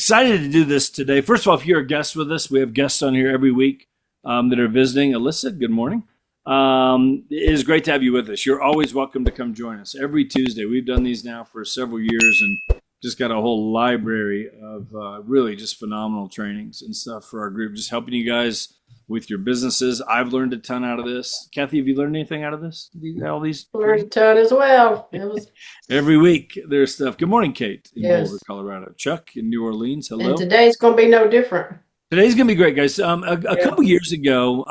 excited to do this today. First of all, if you're a guest with us, we have guests on here every week that are visiting. Alyssa, good morning. It is great to have you with us. You're always welcome to come join us every Tuesday. We've done these now for several years and just got a whole library of really just phenomenal trainings and stuff for our group, just helping you guys with your businesses. I've learned a ton out of this. Kathy, have you learned anything out of this? All these learned a ton as well. It was every week there's stuff. Good morning, Kate in Yes. Boulder, Colorado. Chuck in New Orleans. And Hello. today's going to be no different. Today's gonna be great, guys. A Yeah. couple years ago,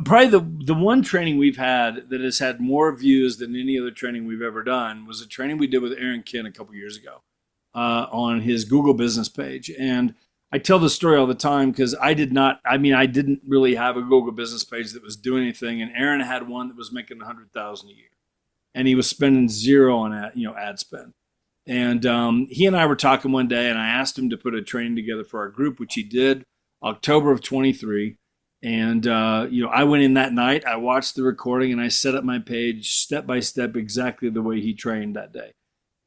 probably the one training we've had that has had more views than any other training we've ever done was a training we did with Aaron Kin a couple years ago on his Google business page. And I tell this story all the time because I didn't really have a Google business page that was doing anything. And Aaron had one that was making 100,000 a year, and he was spending zero on ad spend. And he and I were talking one day, and I asked him to put a training together for our group, which he did October of 23. And I went in that night, I watched the recording, and I set up my page step by step exactly the way he trained that day.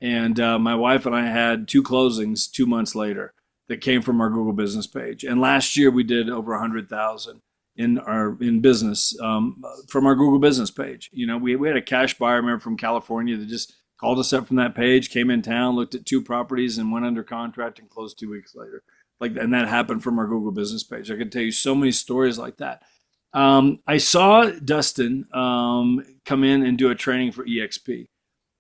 And my wife and I had 2 closings 2 months later that came from our Google business page. And last year we did over 100,000 in business from our Google business page. We had a cash buyer, I remember, from California that just called us up from that page, came in town, looked at 2 properties and went under contract and closed 2 weeks later. And that happened from our Google business page. I could tell you so many stories like that. I saw Dustin come in and do a training for EXP.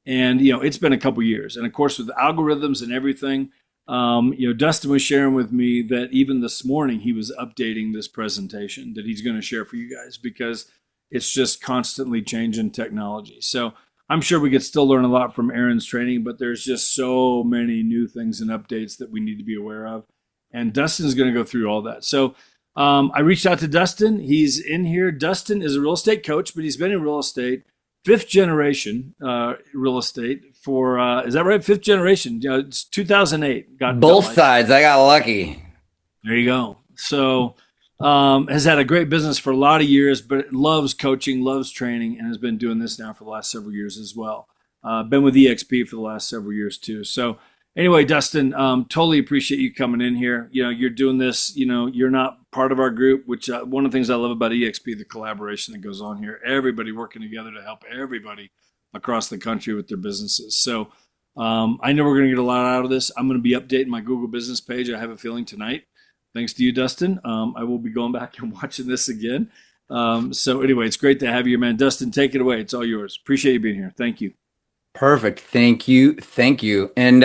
And, it's been a couple years. And of course, with the algorithms and everything, Dustin was sharing with me that even this morning he was updating this presentation that he's going to share for you guys because it's just constantly changing technology. So I'm sure we could still learn a lot from Aaron's training, but there's just so many new things and updates that we need to be aware of. And Dustin's going to go through all that. So I reached out to Dustin. He's in here. Dustin is a real estate coach, but he's been in real estate, 5th generation real estate for, is that right? 5th generation. It's 2008. Both sides. I got lucky. There you go. So has had a great business for a lot of years, but loves coaching, loves training, and has been doing this now for the last several years as well. Been with EXP for the last several years too. So anyway, Dustin, totally appreciate you coming in here. You're doing this, you're not part of our group, which one of the things I love about EXP, the collaboration that goes on here, everybody working together to help everybody across the country with their businesses. So I know we're going to get a lot out of this. I'm going to be updating my Google business page. I have a feeling tonight, thanks to you, Dustin. I will be going back and watching this again. So anyway, it's great to have you, man. Dustin, take it away. It's all yours. Appreciate you being here. Thank you. Perfect. Thank you. And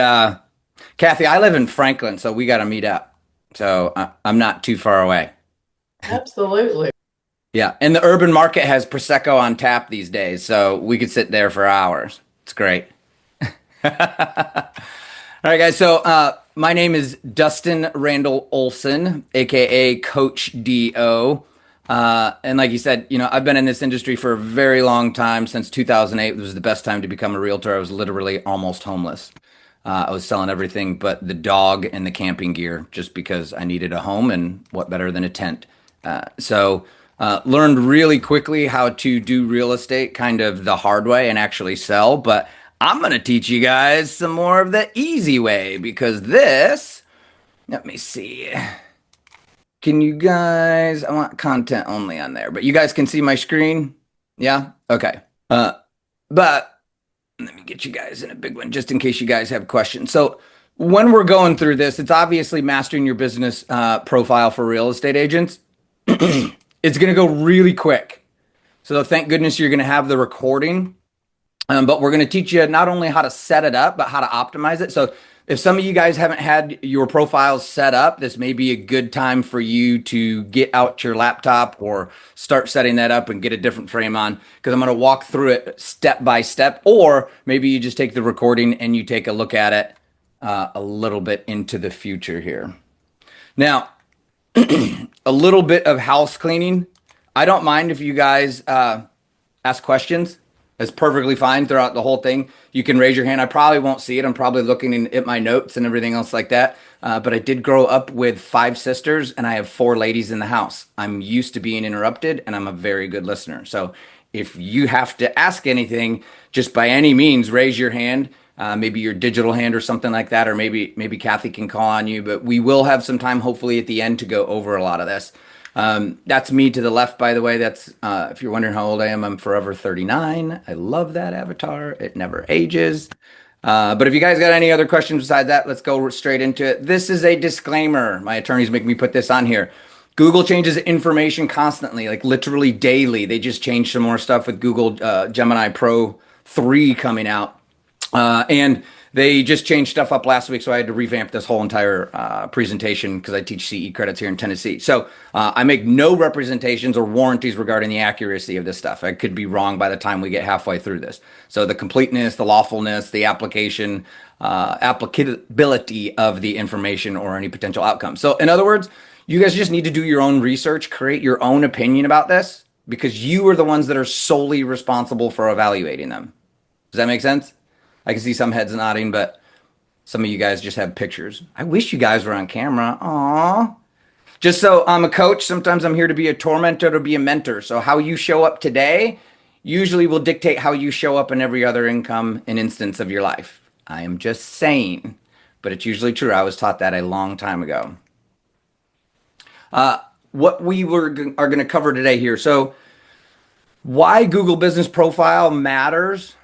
Kathy, I live in Franklin, so we got to meet up. So I'm not too far away. Absolutely. Yeah. And the urban market has Prosecco on tap these days, so we could sit there for hours. It's great. All right, guys. So my name is Dustin Randall Olson, aka Coach DO. And like you said, I've been in this industry for a very long time. Since 2008 was the best time to become a realtor. I was literally almost homeless. I was selling everything but the dog and the camping gear just because I needed a home, and what better than a tent. So learned really quickly how to do real estate kind of the hard way and actually sell. But I'm going to teach you guys some more of the easy way because let me see. Can you guys, I want content only on there, but you guys can see my screen? Yeah? Okay. But let me get you guys in a big one just in case you guys have questions. So when we're going through this, it's obviously mastering your business profile for real estate agents. It's going to go really quick. So thank goodness you're going to have the recording. But we're going to teach you not only how to set it up, but how to optimize it. So if some of you guys haven't had your profiles set up, this may be a good time for you to get out your laptop or start setting that up and get a different frame on, because I'm going to walk through it step by step. Or maybe you just take the recording and you take a look at it a little bit into the future here. Now, a little bit of house cleaning. I don't mind if you guys ask questions. That's perfectly fine throughout the whole thing. You can raise your hand. I probably won't see it. I'm probably looking at my notes and everything else like that. But I did grow up with 5 sisters, and I have 4 ladies in the house. I'm used to being interrupted, and I'm a very good listener. So if you have to ask anything, just by any means, raise your hand. maybe your digital hand or something like that, or maybe Kathy can call on you. But we will have some time, hopefully, at the end to go over a lot of this. That's me to the left, by the way. That's if you're wondering how old I am, I'm forever 39. I love that avatar. It never ages. But if you guys got any other questions besides that, let's go straight into it. This is a disclaimer. My attorneys make me put this on here. Google changes information constantly, like literally daily. They just changed some more stuff with Google Gemini Pro 3 coming out. And they just changed stuff up last week, so I had to revamp this whole entire presentation because I teach CE credits here in Tennessee. So I make no representations or warranties regarding the accuracy of this stuff. I could be wrong by the time we get halfway through this. So the completeness, the lawfulness, the application, applicability of the information or any potential outcome. So in other words, you guys just need to do your own research, create your own opinion about this, because you are the ones that are solely responsible for evaluating them. Does that make sense? I can see some heads nodding, but some of you guys just have pictures. I wish you guys were on camera. Aww. Just so I'm a coach, sometimes I'm here to be a tormentor, to be a mentor. So how you show up today usually will dictate how you show up in every other income and instance of your life. I am just saying, but it's usually true. I was taught that a long time ago. What we are going to cover today here. So why Google Business Profile matters.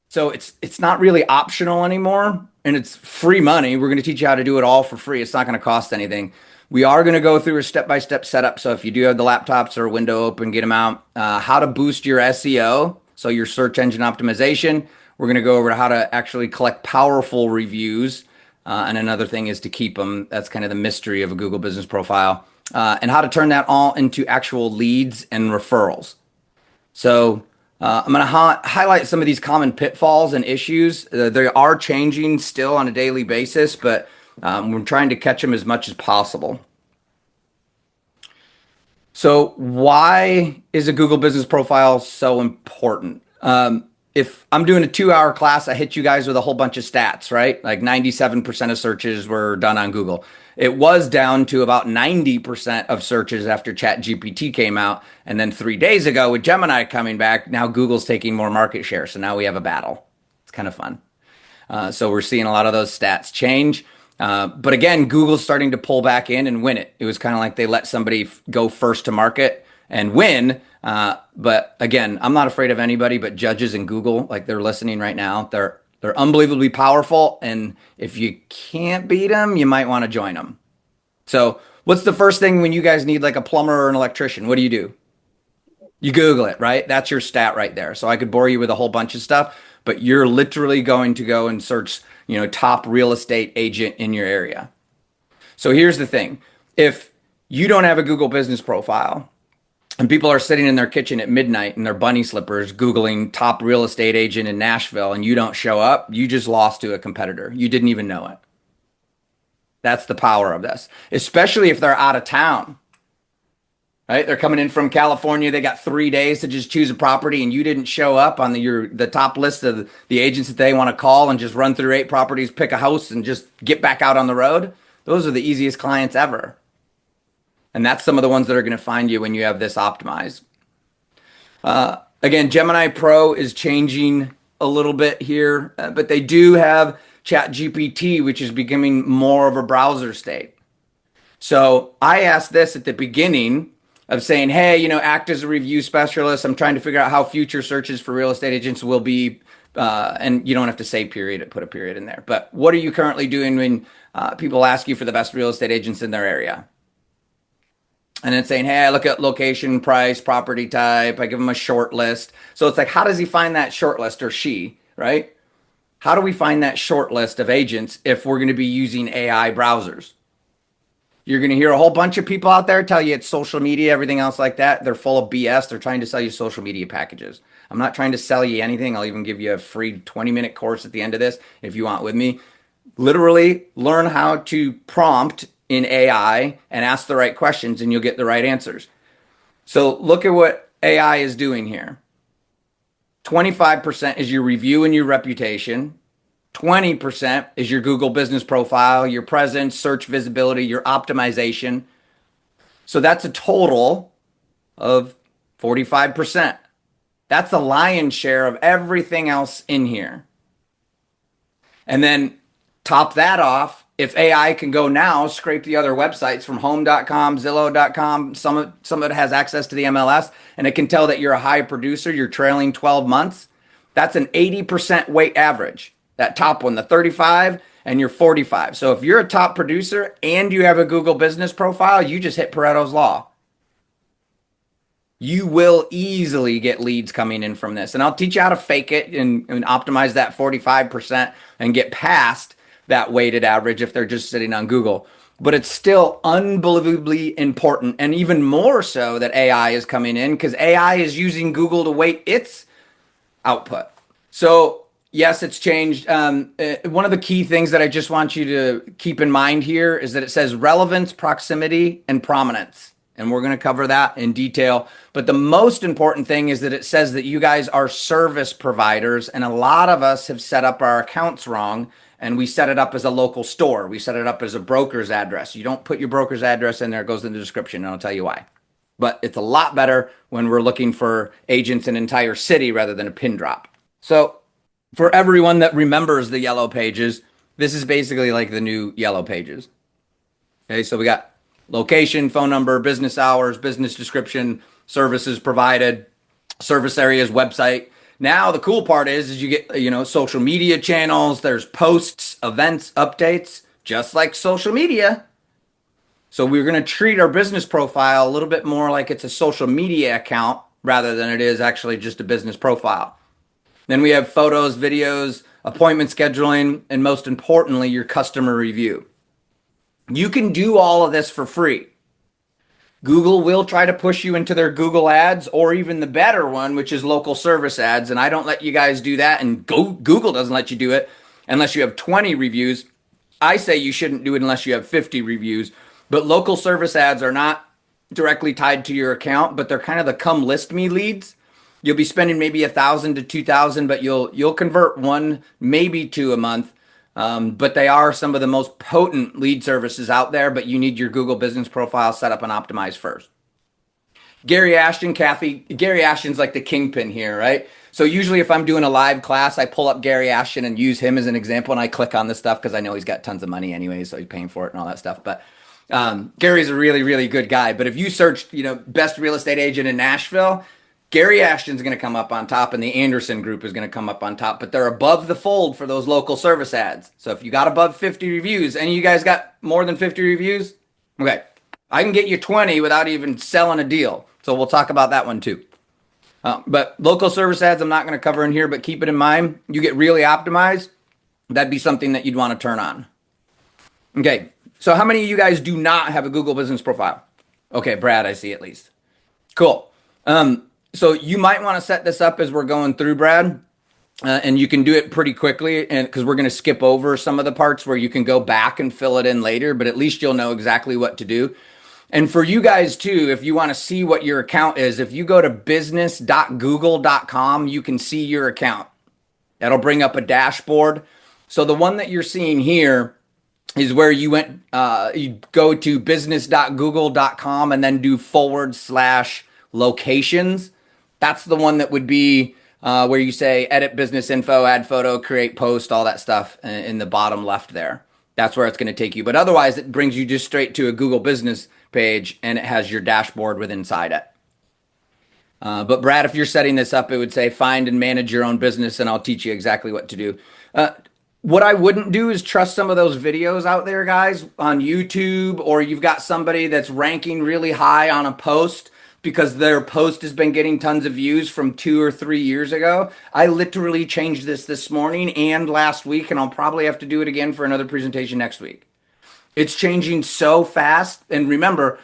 So it's not really optional anymore, and it's free money. We're going to teach you how to do it all for free. It's not going to cost anything. We are going to go through a step-by-step setup. So if you do have the laptops or a window open, get them out. How to boost your SEO, so your search engine optimization. We're going to go over how to actually collect powerful reviews. And another thing is to keep them. That's kind of the mystery of a Google Business Profile. And how to turn that all into actual leads and referrals. So I'm going to highlight some of these common pitfalls and issues. They are changing still on a daily basis, but we're trying to catch them as much as possible. So why is a Google Business Profile so important? If I'm doing a 2-hour class, I hit you guys with a whole bunch of stats, right? Like 97% of searches were done on Google. It was down to about 90% of searches after ChatGPT came out. And then 3 days ago with Gemini coming back, now Google's taking more market share. So now we have a battle. It's kind of fun. So we're seeing a lot of those stats change. But again, Google's starting to pull back in and win it. It was kind of like they let somebody go first to market and win. But again, I'm not afraid of anybody but judges in Google, like they're listening right now. They're unbelievably powerful. And if you can't beat them, you might want to join them. So what's the first thing when you guys need like a plumber or an electrician? What do? You Google it, right? That's your stat right there. So I could bore you with a whole bunch of stuff, but you're literally going to go and search, top real estate agent in your area. So here's the thing. If you don't have a Google Business Profile, and people are sitting in their kitchen at midnight in their bunny slippers, Googling top real estate agent in Nashville, and you don't show up, you just lost to a competitor. You didn't even know it. That's the power of this, especially if they're out of town, right? They're coming in from California. They got 3 days to just choose a property, and you didn't show up on the top list of the agents that they want to call and just run through 8 properties, pick a house, and just get back out on the road. Those are the easiest clients ever. And that's some of the ones that are going to find you when you have this optimized. Again, Gemini Pro is changing a little bit here, but they do have ChatGPT, which is becoming more of a browser state. So I asked this at the beginning of saying, hey, act as a review specialist. I'm trying to figure out how future searches for real estate agents will be. And you don't have to say period, put a period in there. But what are you currently doing when people ask you for the best real estate agents in their area? And then saying, hey, I look at location, price, property type. I give them a short list. So it's like, how does he find that short list, or she, right? How do we find that short list of agents if we're going to be using AI browsers? You're going to hear a whole bunch of people out there tell you it's social media, everything else like that. They're full of BS. They're trying to sell you social media packages. I'm not trying to sell you anything. I'll even give you a free 20-minute course at the end of this if you want with me. Literally learn how to prompt in AI and ask the right questions, and you'll get the right answers. So look at what AI is doing here. 25% is your review and your reputation. 20% is your Google Business Profile, your presence, search visibility, your optimization. So that's a total of 45%. That's the lion's share of everything else in here. And then top that off, if AI can go now, scrape the other websites from home.com, Zillow.com, some of it has access to the MLS, and it can tell that you're a high producer, you're trailing 12 months. That's an 80% weight average. That top one, the 35, and you're 45. So if you're a top producer and you have a Google business profile, you just hit Pareto's Law. You will easily get leads coming in from this. And I'll teach you how to fake it and optimize that 45% and get past that weighted average if they're just sitting on Google. But it's still unbelievably important, and even more so that AI is coming in, because AI is using Google to weight its output. So yes, it's changed. One of the key things that I just want you to keep in mind here is that it says relevance, proximity, and prominence. And we're going to cover that in detail. But the most important thing is that it says that you guys are service providers. And a lot of us have set up our accounts wrong. And we set it up as a local store. We set it up as a broker's address. You don't put your broker's address in there. It goes in the description. And I'll tell you why. But it's a lot better when we're looking for agents in an entire city rather than a pin drop. So for everyone that remembers the yellow pages, this is basically like the new yellow pages. Okay, so we got location, phone number, business hours, business description, services provided, service areas, website. Now the cool part is you get, social media channels, there's posts, events, updates, just like social media. So we're going to treat our business profile a little bit more like it's a social media account rather than it is actually just a business profile. Then we have photos, videos, appointment scheduling, and most importantly, your customer review. You can do all of this for free. Google will try to push you into their Google ads, or even the better one, which is local service ads. And I don't let you guys do that. And Google doesn't let you do it unless you have 20 reviews. I say you shouldn't do it unless you have 50 reviews. But local service ads are not directly tied to your account, but they're kind of the come list me leads. You'll be spending maybe $1,000 to $2,000, but you'll convert one, maybe two a month. But they are some of the most potent lead services out there, but you need your Google business profile set up and optimized first. Gary Ashton's like the kingpin here, right? So usually if I'm doing a live class, I pull up Gary Ashton and use him as an example, and I click on this stuff because I know he's got tons of money anyway, so he's paying for it and all that stuff. But Gary's a really, really good guy. But if you search, best real estate agent in Nashville, Gary Ashton's going to come up on top, and the Anderson Group is going to come up on top, but they're above the fold for those local service ads. So if you got above 50 reviews, and you guys got more than 50 reviews, okay, I can get you 20 without even selling a deal. So we'll talk about that one too. But local service ads, I'm not going to cover in here, but keep it in mind. You get really optimized, that'd be something that you'd want to turn on. Okay, so how many of you guys do not have a Google business profile? Okay, Brad, I see at least. Cool. So you might want to set this up as we're going through, Brad, and you can do it pretty quickly, and because we're going to skip over some of the parts where you can go back and fill it in later, but at least you'll know exactly what to do. And for you guys too, if you want to see what your account is, if you go to business.google.com, you can see your account. That'll bring up a dashboard. So the one that you're seeing here is where you go to business.google.com and then do /locations. That's the one that would be where you say edit business info, add photo, create post, all that stuff in the bottom left there. That's where it's going to take you. But otherwise, it brings you just straight to a Google business page, and it has your dashboard with inside it. But Brad, if you're setting this up, it would say find and manage your own business, and I'll teach you exactly what to do. What I wouldn't do is trust some of those videos out there, guys, on YouTube, or you've got somebody that's ranking really high on a post because their post has been getting tons of views from 2 or 3 years ago. I literally changed this morning and last week, and I'll probably have to do it again for another presentation next week. It's changing so fast. And remember,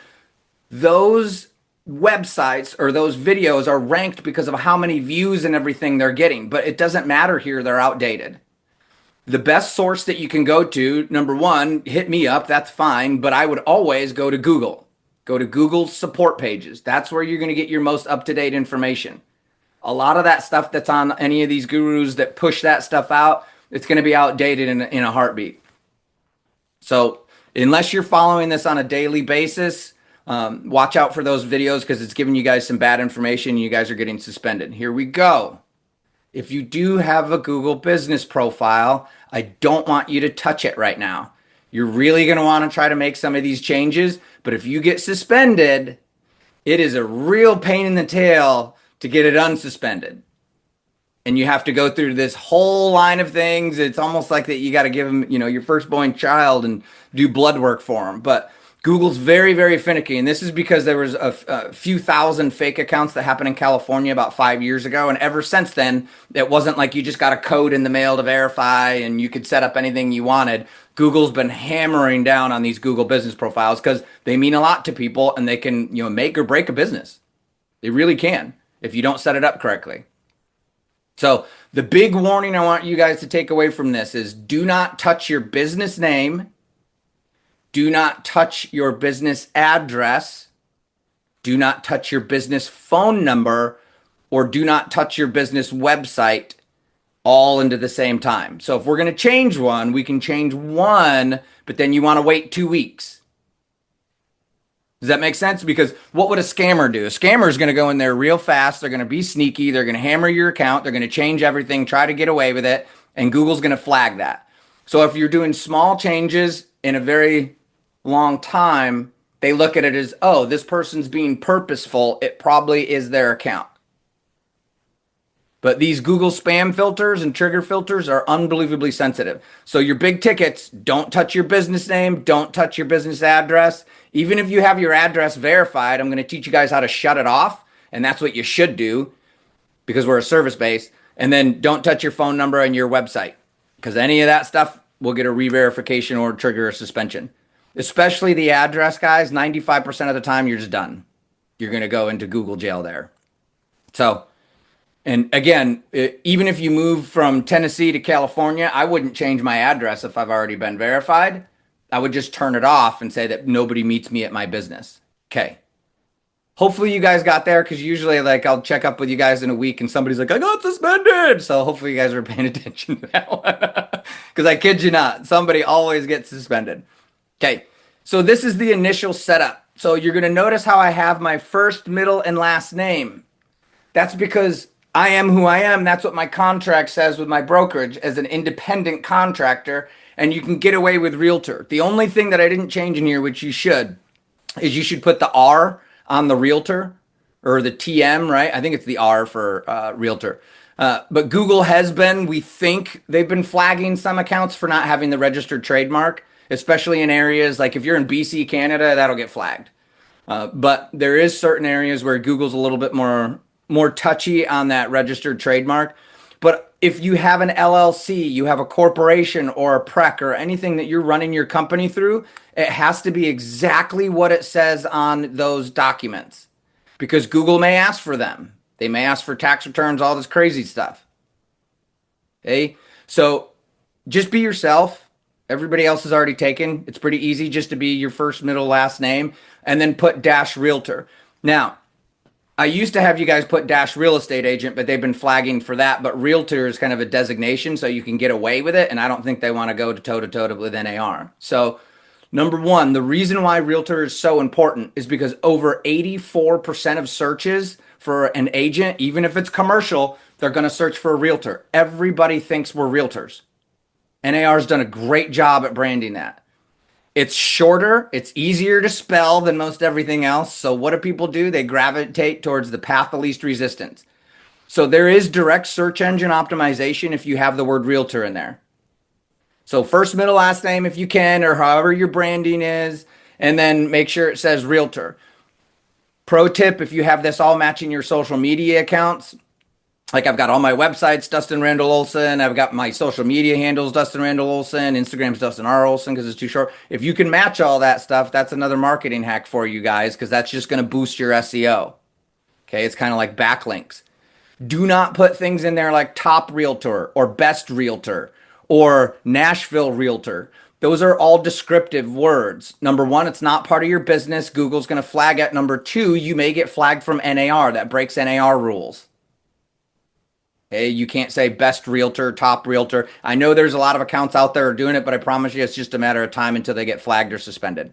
those websites or those videos are ranked because of how many views and everything they're getting, but it doesn't matter here. They're outdated. The best source that you can go to, number one, hit me up. That's fine. But I would always go to Google. Go to Google's support pages. That's where you're going to get your most up-to-date information. A lot of that stuff that's on any of these gurus that push that stuff out, it's going to be outdated in a heartbeat. So unless you're following this on a daily basis, watch out for those videos because it's giving you guys some bad information and you guys are getting suspended. Here we go. if you do have a Google business profile, I don't want you to touch it right now. You're really going to want to try to make some of these changes, but if you get suspended, it is a real pain in the tail to get it unsuspended. And you have to go through this whole line of things. It's almost like that you got to give them, your firstborn child and do blood work for them. But Google's very, very finicky. And this is because there was a few thousand fake accounts that happened in California about 5 years ago. And ever since then, it wasn't like you just got a code in the mail to verify and you could set up anything you wanted. Google's been hammering down on these Google business profiles because they mean a lot to people and they can, make or break a business. They really can if you don't set it up correctly. So the big warning I want you guys to take away from this is do not touch your business name. Do not touch your business address. Do not touch your business phone number, or do not touch your business website all into the same time. So if we're going to change one, we can change one, but then you want to wait 2 weeks. Does that make sense? Because what would a scammer do? A scammer is going to go in there real fast. They're going to be sneaky. They're going to hammer your account. They're going to change everything, try to get away with it, and Google's going to flag that. So if you're doing small changes in a very long time, they look at it as, oh, this person's being purposeful. It probably is their account. But these Google spam filters and trigger filters are unbelievably sensitive. So your big tickets, don't touch your business name, don't touch your business address. Even if you have your address verified, I'm going to teach you guys how to shut it off. And that's what you should do because we're a service base. And then don't touch your phone number and your website because any of that stuff will get a re-verification or trigger a suspension. Especially the address, guys. 95% of the time, you're just done. You're going to go into Google jail there. So, and again, even if you move from Tennessee to California, I wouldn't change my address if I've already been verified. I would just turn it off and say that nobody meets me at my business. Okay. Hopefully you guys got there because usually I'll check up with you guys in a week and somebody's like, I got suspended. So hopefully you guys are paying attention to that one. Because I kid you not, somebody always gets suspended. Okay. So this is the initial setup. So you're going to notice how I have my first, middle, and last name. That's because I am who I am. That's what my contract says with my brokerage as an independent contractor. And you can get away with realtor. The only thing that I didn't change in here, which you should, is you should put the R on the realtor or the TM, right? I think it's the R for realtor. But Google has been, we think they've been flagging some accounts for not having the registered trademark, especially in areas like if you're in BC, Canada, that'll get flagged. But there is certain areas where Google's a little bit more touchy on that registered trademark. But if you have an LLC, you have a corporation or a PREC or anything that you're running your company through, it has to be exactly what it says on those documents because Google may ask for them. They may ask for tax returns, all this crazy stuff. Okay? So just be yourself. Everybody else is already taken. It's pretty easy just to be your first, middle, last name and then put -realtor. Now, I used to have you guys put -real estate agent, but they've been flagging for that. But realtor is kind of a designation, so you can get away with it. And I don't think they want to go toe-to-toe with NAR. So number one, the reason why realtor is so important is because over 84% of searches for an agent, even if it's commercial, they're going to search for a realtor. Everybody thinks we're realtors. NAR has done a great job at branding that. It's shorter, it's easier to spell than most everything else. So what do people do? They gravitate towards the path of least resistance. So there is direct search engine optimization if you have the word realtor in there. So first, middle, last name if you can, or however your branding is, and then make sure it says realtor. Pro tip, if you have this all matching your social media accounts, like I've got all my websites, Dustin Randall Olson. I've got my social media handles, Dustin Randall Olson. Instagram's Dustin R. Olson because it's too short. If you can match all that stuff, that's another marketing hack for you guys because that's just going to boost your SEO. Okay, it's kind of like backlinks. Do not put things in there like top realtor or best realtor or Nashville realtor. Those are all descriptive words. Number one, it's not part of your business. Google's going to flag it. Number two, you may get flagged from NAR. That breaks NAR rules. Hey, you can't say best realtor, top realtor. I know there's a lot of accounts out there are doing it, but I promise you it's just a matter of time until they get flagged or suspended.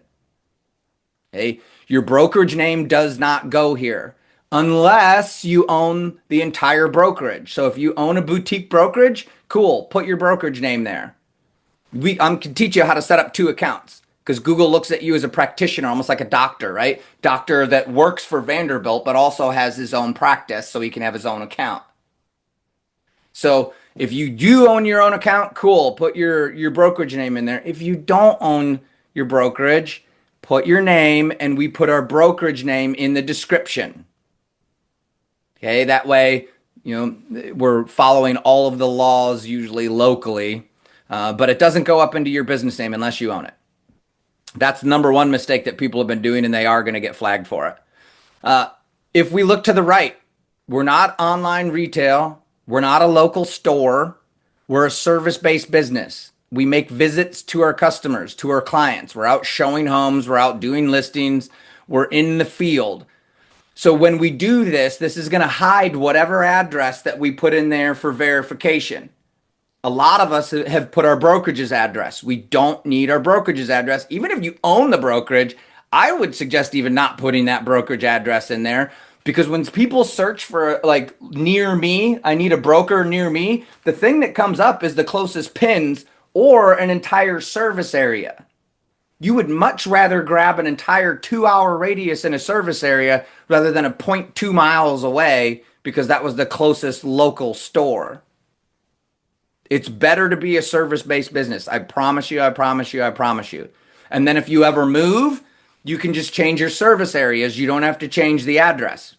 Hey, your brokerage name does not go here. unless you own the entire brokerage. So if you own a boutique brokerage, cool, put your brokerage name there. I can teach you how to set up 2 accounts because Google looks at you as a practitioner, almost like a doctor, right? Doctor that works for Vanderbilt, but also has his own practice so he can have his own account. So if you do own your own account, cool, put your brokerage name in there. If you don't own your brokerage, put your name, and we put our brokerage name in the description. Okay, that way, we're following all of the laws usually locally, but it doesn't go up into your business name unless you own it. That's the number one mistake that people have been doing, and they are going to get flagged for it. If we look to the right, we're not online retail. We're not a local store. We're a service-based business. We make visits to our customers, to our clients. We're out showing homes. We're out doing listings. We're in the field. So when we do this, this is going to hide whatever address that we put in there for verification. A lot of us have put our brokerage's address. We don't need our brokerage's address. Even if you own the brokerage, I would suggest even not putting that brokerage address in there, because when people search for like near me, I need a broker near me, the thing that comes up is the closest pins or an entire service area. You would much rather grab an entire 2-hour radius in a service area rather than a 0.2 miles away because that was the closest local store. It's better to be a service-based business. I promise you, I promise you, I promise you. And then if you ever move, you can just change your service areas. You don't have to change the address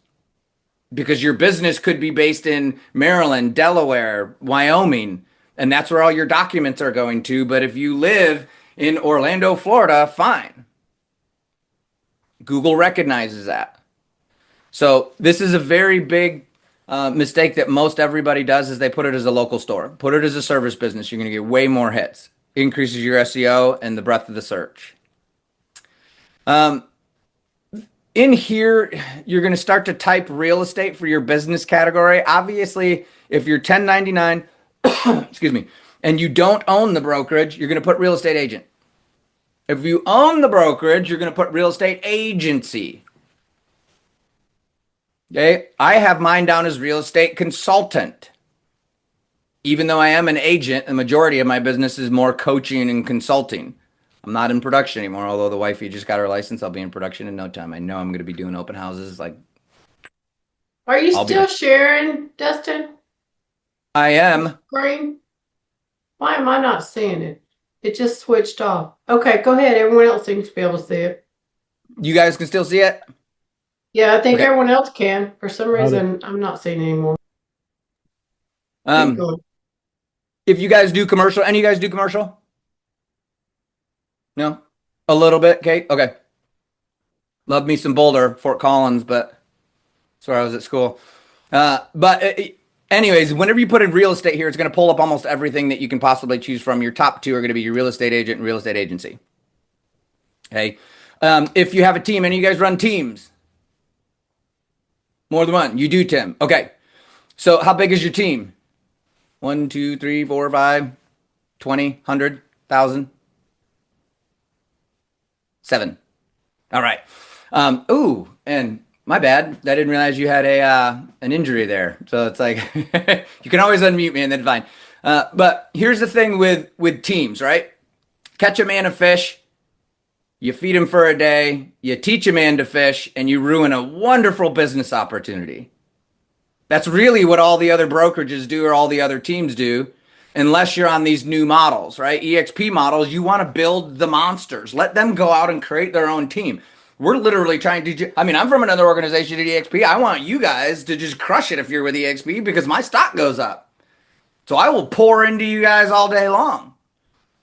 because your business could be based in Maryland, Delaware, Wyoming, and that's where all your documents are going to. But if you live in Orlando, Florida, fine. Google recognizes that. So this is a very big mistake that most everybody does is they put it as a local store. Put it as a service business. You're going to get way more hits. Increases your SEO and the breadth of the search. In here, you're going to start to type real estate for your business category. Obviously, if you're 1099, excuse me, and you don't own the brokerage, you're going to put real estate agent. If you own the brokerage, you're going to put real estate agency. Okay, I have mine down as real estate consultant. Even though I am an agent, the majority of my business is more coaching and consulting. I'm not in production anymore, although the wifey just got her license. I'll be in production in no time. I know I'm going to be doing open houses. Are you still sharing, Dustin? I am. Screen? Why am I not seeing it? It just switched off. Okay, go ahead. Everyone else seems to be able to see it. You guys can still see it? Yeah, I think Okay. everyone else can. For some reason, I'm not seeing it anymore. Keep going. If you guys do commercial, any of you guys do commercial? No? A little bit, Kate? Okay. Love me some Boulder, Fort Collins, but that's where I was at school. Anyways, whenever you put in real estate here, it's going to pull up almost everything that you can possibly choose from. Your top 2 are going to be your real estate agent and real estate agency. Okay. If you have a team, any of you guys run teams? More than one. You do, Tim. Okay. So how big is your team? 1, 2, 3, 4, 5, 20, 100, 1,000? 7. All right. And my bad. I didn't realize you had an injury there. So it's like, you can always unmute me and then fine. But here's the thing with teams, right? Catch a man a fish. You feed him for a day. You teach a man to fish and you ruin a wonderful business opportunity. That's really what all the other brokerages do or all the other teams do, unless you're on these new models, right? EXP models, you want to build the monsters. Let them go out and create their own team. We're literally trying to, I'm from another organization at EXP. I want you guys to just crush it if you're with EXP because my stock goes up. So I will pour into you guys all day long.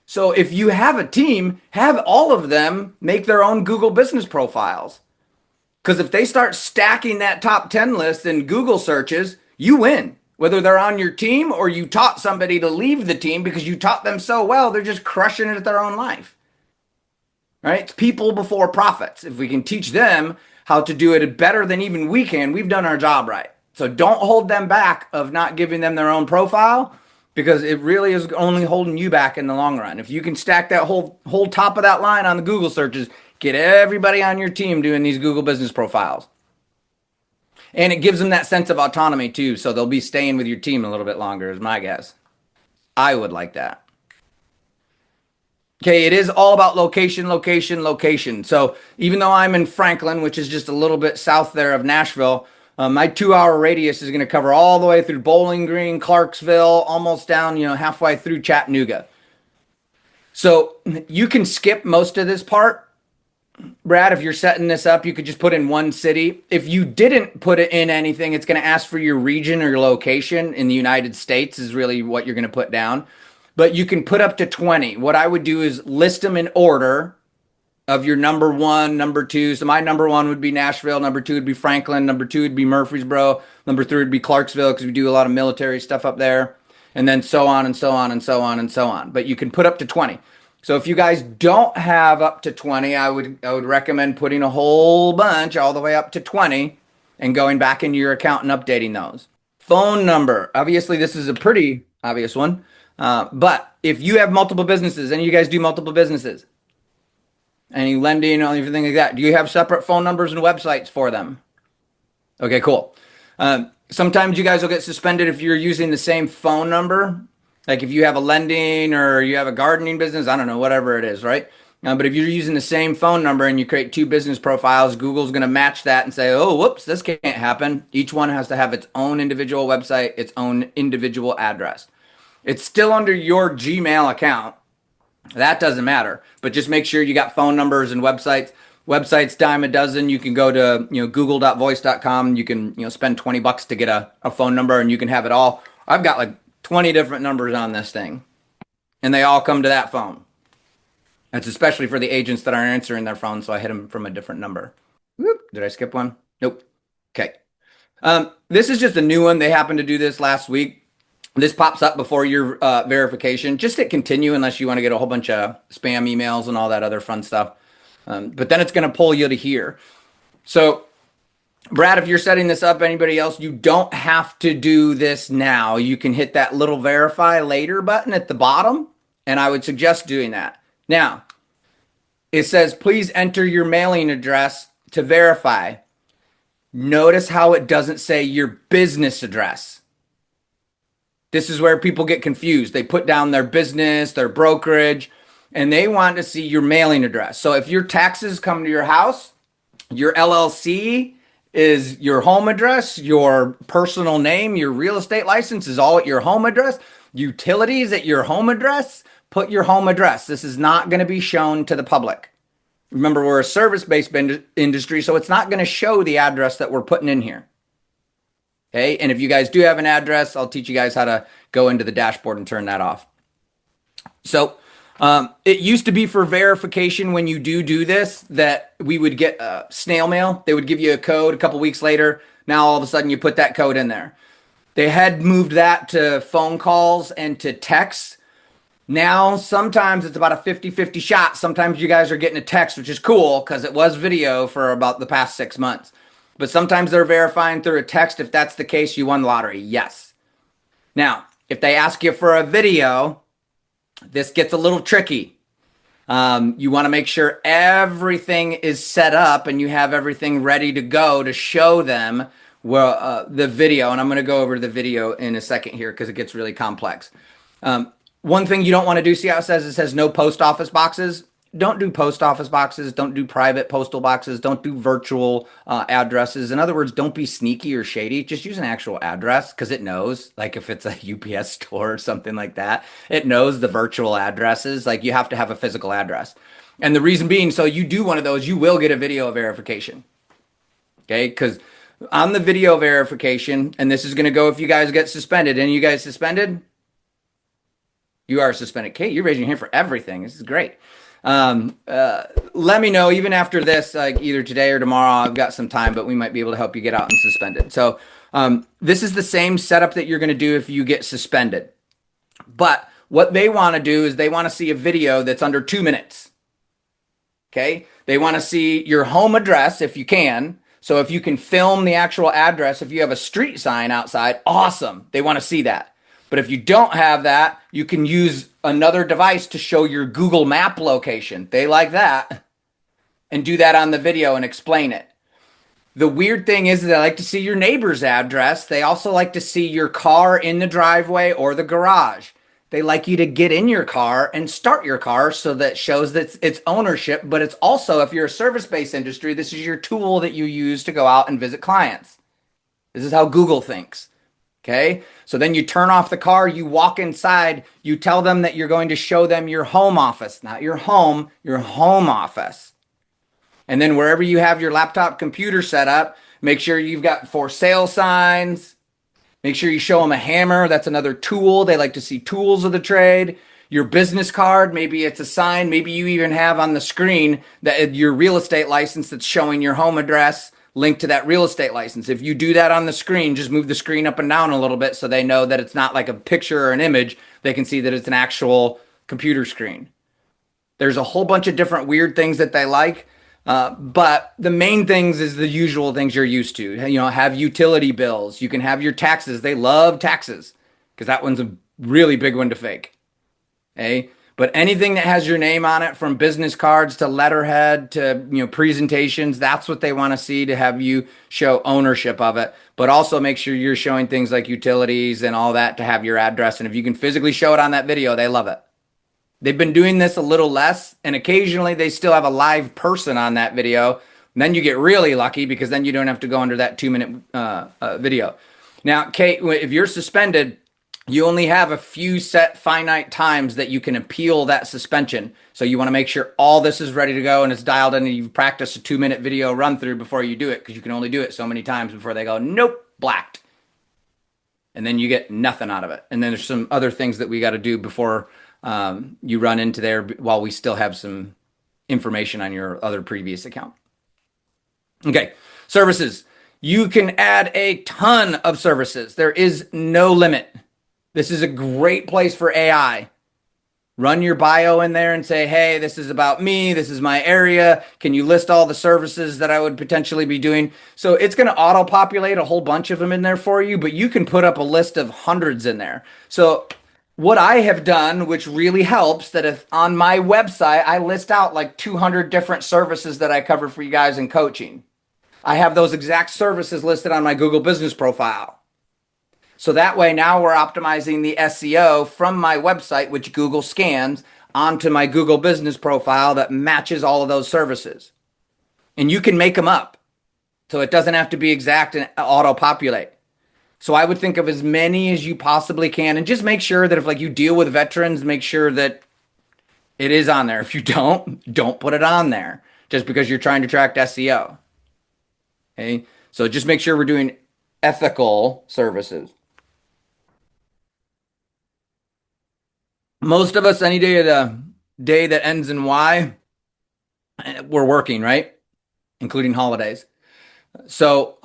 So if you have a team, have all of them make their own Google business profiles. Because if they start stacking that top 10 list in Google searches, you win. Whether they're on your team or you taught somebody to leave the team because you taught them so well, they're just crushing it at their own life. Right? It's people before profits. If we can teach them how to do it better than even we can, we've done our job right. So don't hold them back of not giving them their own profile because it really is only holding you back in the long run. If you can stack that whole top of that line on the Google searches, get everybody on your team doing these Google business profiles. And it gives them that sense of autonomy too. So they'll be staying with your team a little bit longer is my guess. I would like that. Okay, it is all about location, location, location. So even though I'm in Franklin, which is just a little bit south there of Nashville, my 2-hour radius is going to cover all the way through Bowling Green, Clarksville, almost down, halfway through Chattanooga. So you can skip most of this part. Brad, if you're setting this up, you could just put in one city. If you didn't put it in anything, it's going to ask for your region or your location in the United States is really what you're going to put down. But you can put up to 20. What I would do is list them in order of your number one, number two. So my number one would be Nashville. Number two would be Franklin. Number two would be Murfreesboro. Number three would be Clarksville because we do a lot of military stuff up there. And then so on and so on and so on and so on. But you can put up to 20. So if you guys don't have up to 20, I would recommend putting a whole bunch all the way up to 20 and going back into your account and updating those. Phone number. Obviously, this is a pretty obvious one. But if you have multiple businesses and you guys do multiple businesses, any lending or anything like that, do you have separate phone numbers and websites for them? Okay, cool. Sometimes you guys will get suspended if you're using the same phone number. Like if you have a lending or you have a gardening business, I don't know, whatever it is, right? But if you're using the same phone number and you create two business profiles, Google's going to match that and say, oh, whoops, this can't happen. Each one has to have its own individual website, its own individual address. It's still under your Gmail account. That doesn't matter, but just make sure you got phone numbers and websites. Websites dime a dozen. You can go to google.voice.com. You can spend $20 to get a phone number and you can have it all. I've got like 20 different numbers on this thing, and they all come to that phone. That's especially for the agents that aren't answering their phone, so I hit them from a different number. Whoop, did I skip one? Nope. Okay. This is just a new one. They happened to do this last week. This pops up before your verification. Just hit continue unless you want to get a whole bunch of spam emails and all that other fun stuff. But then it's going to pull you to here. So, Brad, if you're setting this up, anybody else, you don't have to do this now. You can hit that little verify later button at the bottom, and I would suggest doing that. Now, it says, please enter your mailing address to verify. Notice how it doesn't say your business address. This is where people get confused. They put down their business, their brokerage, and they want to see your mailing address. So if your taxes come to your house, your LLC is your home address, your personal name, your real estate license is all at your home address, utilities at your home address, put your home address. This is not going to be shown to the public. Remember, we're a service-based industry, so it's not going to show the address that we're putting in here. Okay, and if you guys do have an address, I'll teach you guys how to go into the dashboard and turn that off. So it used to be for verification when you do this that we would get snail mail. They would give you a code a couple weeks later. Now all of a sudden you put that code in there. They had moved that to phone calls and to texts. Now sometimes it's about a 50-50 shot. Sometimes you guys are getting a text, which is cool because it was video for about the past 6 months. But sometimes they're verifying through a text. If that's the case, you won the lottery. Yes. Now, if they ask you for a video, this gets a little tricky. You want to make sure everything is set up and you have everything ready to go to show them the video. And I'm going to go over the video in a second here because it gets really complex. One thing you don't want to do, see how it says no post office boxes. Don't do post office boxes. Don't do private postal boxes. Don't do virtual addresses. In other words, don't be sneaky or shady. Just use an actual address because it knows, like if it's a UPS store or something like that, it knows the virtual addresses. Like you have to have a physical address. And the reason being, so you do one of those, you will get a video verification. Okay, because on the video verification, and this is going to go if you guys get suspended. And you guys suspended? You are suspended. Kate, you're raising your hand for everything. This is great. Let me know even after this, like either today or tomorrow. I've got some time, but we might be able to help you get out and suspended. So this is the same setup that you're going to do if you get suspended. But what they want to do is they want to see a video that's under 2 minutes. Okay. They want to see your home address if you can. So if you can film the actual address, if you have a street sign outside, awesome. They want to see that. But if you don't have that, you can use another device to show your Google Map location. They like that. And do that on the video and explain it. The weird thing is that they like to see your neighbor's address. They also like to see your car in the driveway or the garage. They like you to get in your car and start your car so that shows that it's ownership, but it's also, if you're a service-based industry, this is your tool that you use to go out and visit clients. This is how Google thinks. Okay. So then you turn off the car, you walk inside, you tell them that you're going to show them your home office, not your home, your home office. And then wherever you have your laptop computer set up, make sure you've got for sale signs. Make sure you show them a hammer. That's another tool. They like to see tools of the trade. Your business card, maybe it's a sign. Maybe you even have on the screen that your real estate license that's showing your home address linked to that real estate license. If you do that on the screen, just move the screen up and down a little bit so they know that it's not like a picture or an image. They can see that it's an actual computer screen. There's a whole bunch of different weird things that they like. But the main things is the usual things you're used to. Have utility bills. You can have your taxes. They love taxes because that one's a really big one to fake. Okay? But anything that has your name on it, from business cards to letterhead to presentations, that's what they want to see, to have you show ownership of it. But also make sure you're showing things like utilities and all that to have your address. And if you can physically show it on that video, they love it. They've been doing this a little less, and occasionally they still have a live person on that video. And then you get really lucky because then you don't have to go under that 2-minute video. Now, Kate, if you're suspended, you only have a few set finite times that you can appeal that suspension. So you want to make sure all this is ready to go and it's dialed in, and you've practiced a 2-minute video run through before you do it, because you can only do it so many times before they go, nope, blacked. And then you get nothing out of it. And then there's some other things that we got to do before you run into there while we still have some information on your other previous account. Okay, services. You can add a ton of services. There is no limit. This is a great place for AI. Run your bio in there and say, hey, this is about me. This is my area. Can you list all the services that I would potentially be doing? So it's going to auto-populate a whole bunch of them in there for you, but you can put up a list of hundreds in there. So what I have done, which really helps, that if on my website, I list out like 200 different services that I cover for you guys in coaching. I have those exact services listed on my Google business profile. So that way now we're optimizing the SEO from my website, which Google scans, onto my Google business profile that matches all of those services. And you can make them up. So it doesn't have to be exact and auto-populate. So I would think of as many as you possibly can, and just make sure that if like you deal with veterans, make sure that it is on there. If you don't put it on there just because you're trying to track SEO. Okay. So just make sure we're doing ethical services. Most of us, any day of the day that ends in Y, we're working, right? Including holidays. So,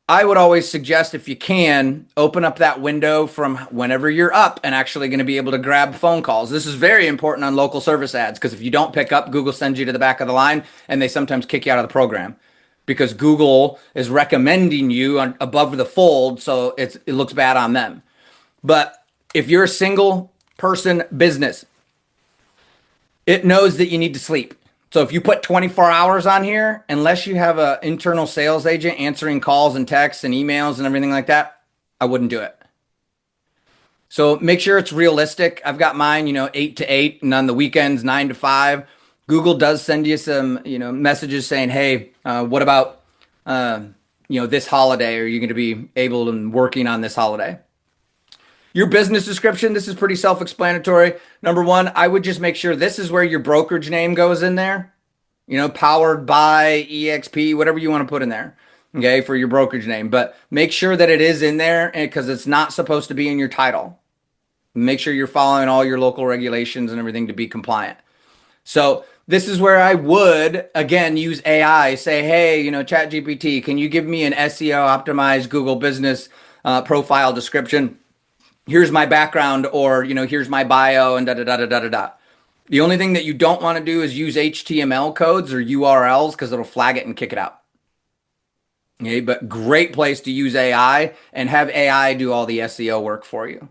I would always suggest, if you can, open up that window from whenever you're up and actually going to be able to grab phone calls. This is very important on local service ads, because if you don't pick up, Google sends you to the back of the line, and they sometimes kick you out of the program because Google is recommending you above the fold, so it looks bad on them. But if you're a single person business, it knows that you need to sleep. So if you put 24 hours on here, unless you have an internal sales agent answering calls and texts and emails and everything like that, I wouldn't do it. So make sure it's realistic. I've got mine, 8 to 8, and on the weekends, 9 to 5. Google does send you some, messages saying, hey, what about, this holiday? Are you going to be able and working on this holiday? Your business description, this is pretty self-explanatory. Number one, I would just make sure this is where your brokerage name goes in there. Powered by EXP, whatever you want to put in there, okay, for your brokerage name. But make sure that it is in there, because it's not supposed to be in your title. Make sure you're following all your local regulations and everything to be compliant. So this is where I would, again, use AI. Say, hey, ChatGPT, can you give me an SEO optimized Google business profile description? Here's my background, or, here's my bio, and da-da-da-da-da-da. The only thing that you don't want to do is use HTML codes or URLs, because it'll flag it and kick it out. Okay, but great place to use AI and have AI do all the SEO work for you.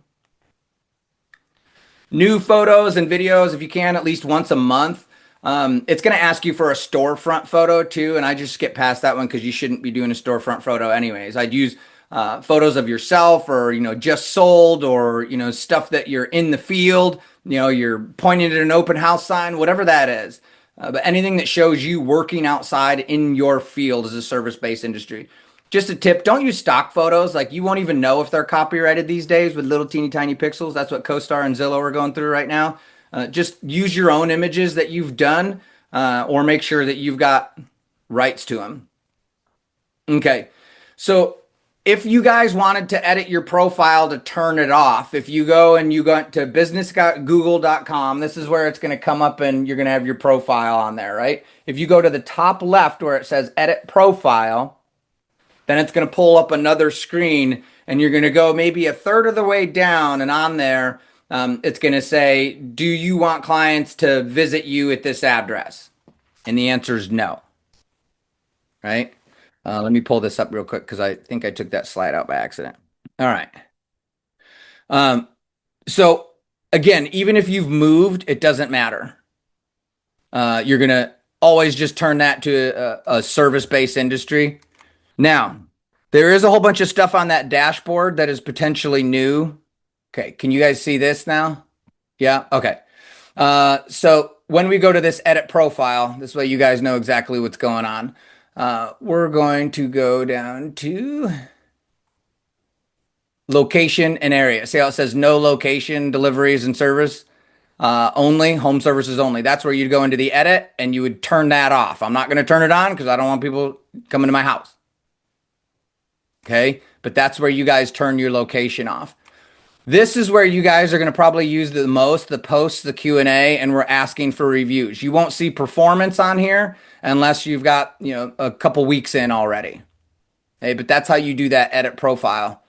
New photos and videos, if you can, at least once a month. It's going to ask you for a storefront photo too, and I just skip past that one because you shouldn't be doing a storefront photo anyways. I'd use photos of yourself, or just sold, or stuff that you're in the field. You're pointing at an open house sign, whatever that is. But anything that shows you working outside in your field as a service-based industry. Just a tip, don't use stock photos. Like, you won't even know if they're copyrighted these days with little teeny tiny pixels. That's what CoStar and Zillow are going through right now. Just use your own images that you've done, or make sure that you've got rights to them. Okay, so if you guys wanted to edit your profile to turn it off, if you go to business.google.com, this is where it's going to come up and you're going to have your profile on there, right? If you go to the top left where it says edit profile, then it's going to pull up another screen, and you're going to go maybe a third of the way down, and on there, it's going to say, do you want clients to visit you at this address? And the answer is no, right? Let me pull this up real quick because I think I took that slide out by accident. All right. So again, even if you've moved, it doesn't matter. You're going to always just turn that to a service-based industry. Now, there is a whole bunch of stuff on that dashboard that is potentially new. Okay, can you guys see this now? Yeah, okay. So when we go to this edit profile, this way you guys know exactly what's going on. We're going to go down to location and area. See how it says no location, deliveries and service only, home services only. That's where you'd go into the edit and you would turn that off. I'm not going to turn it on because I don't want people coming to my house. Okay, but that's where you guys turn your location off. This is where you guys are going to probably use the most, the posts, the Q&A, and we're asking for reviews. You won't see performance on here unless you've got, a couple weeks in already. Hey, but that's how you do that edit profile.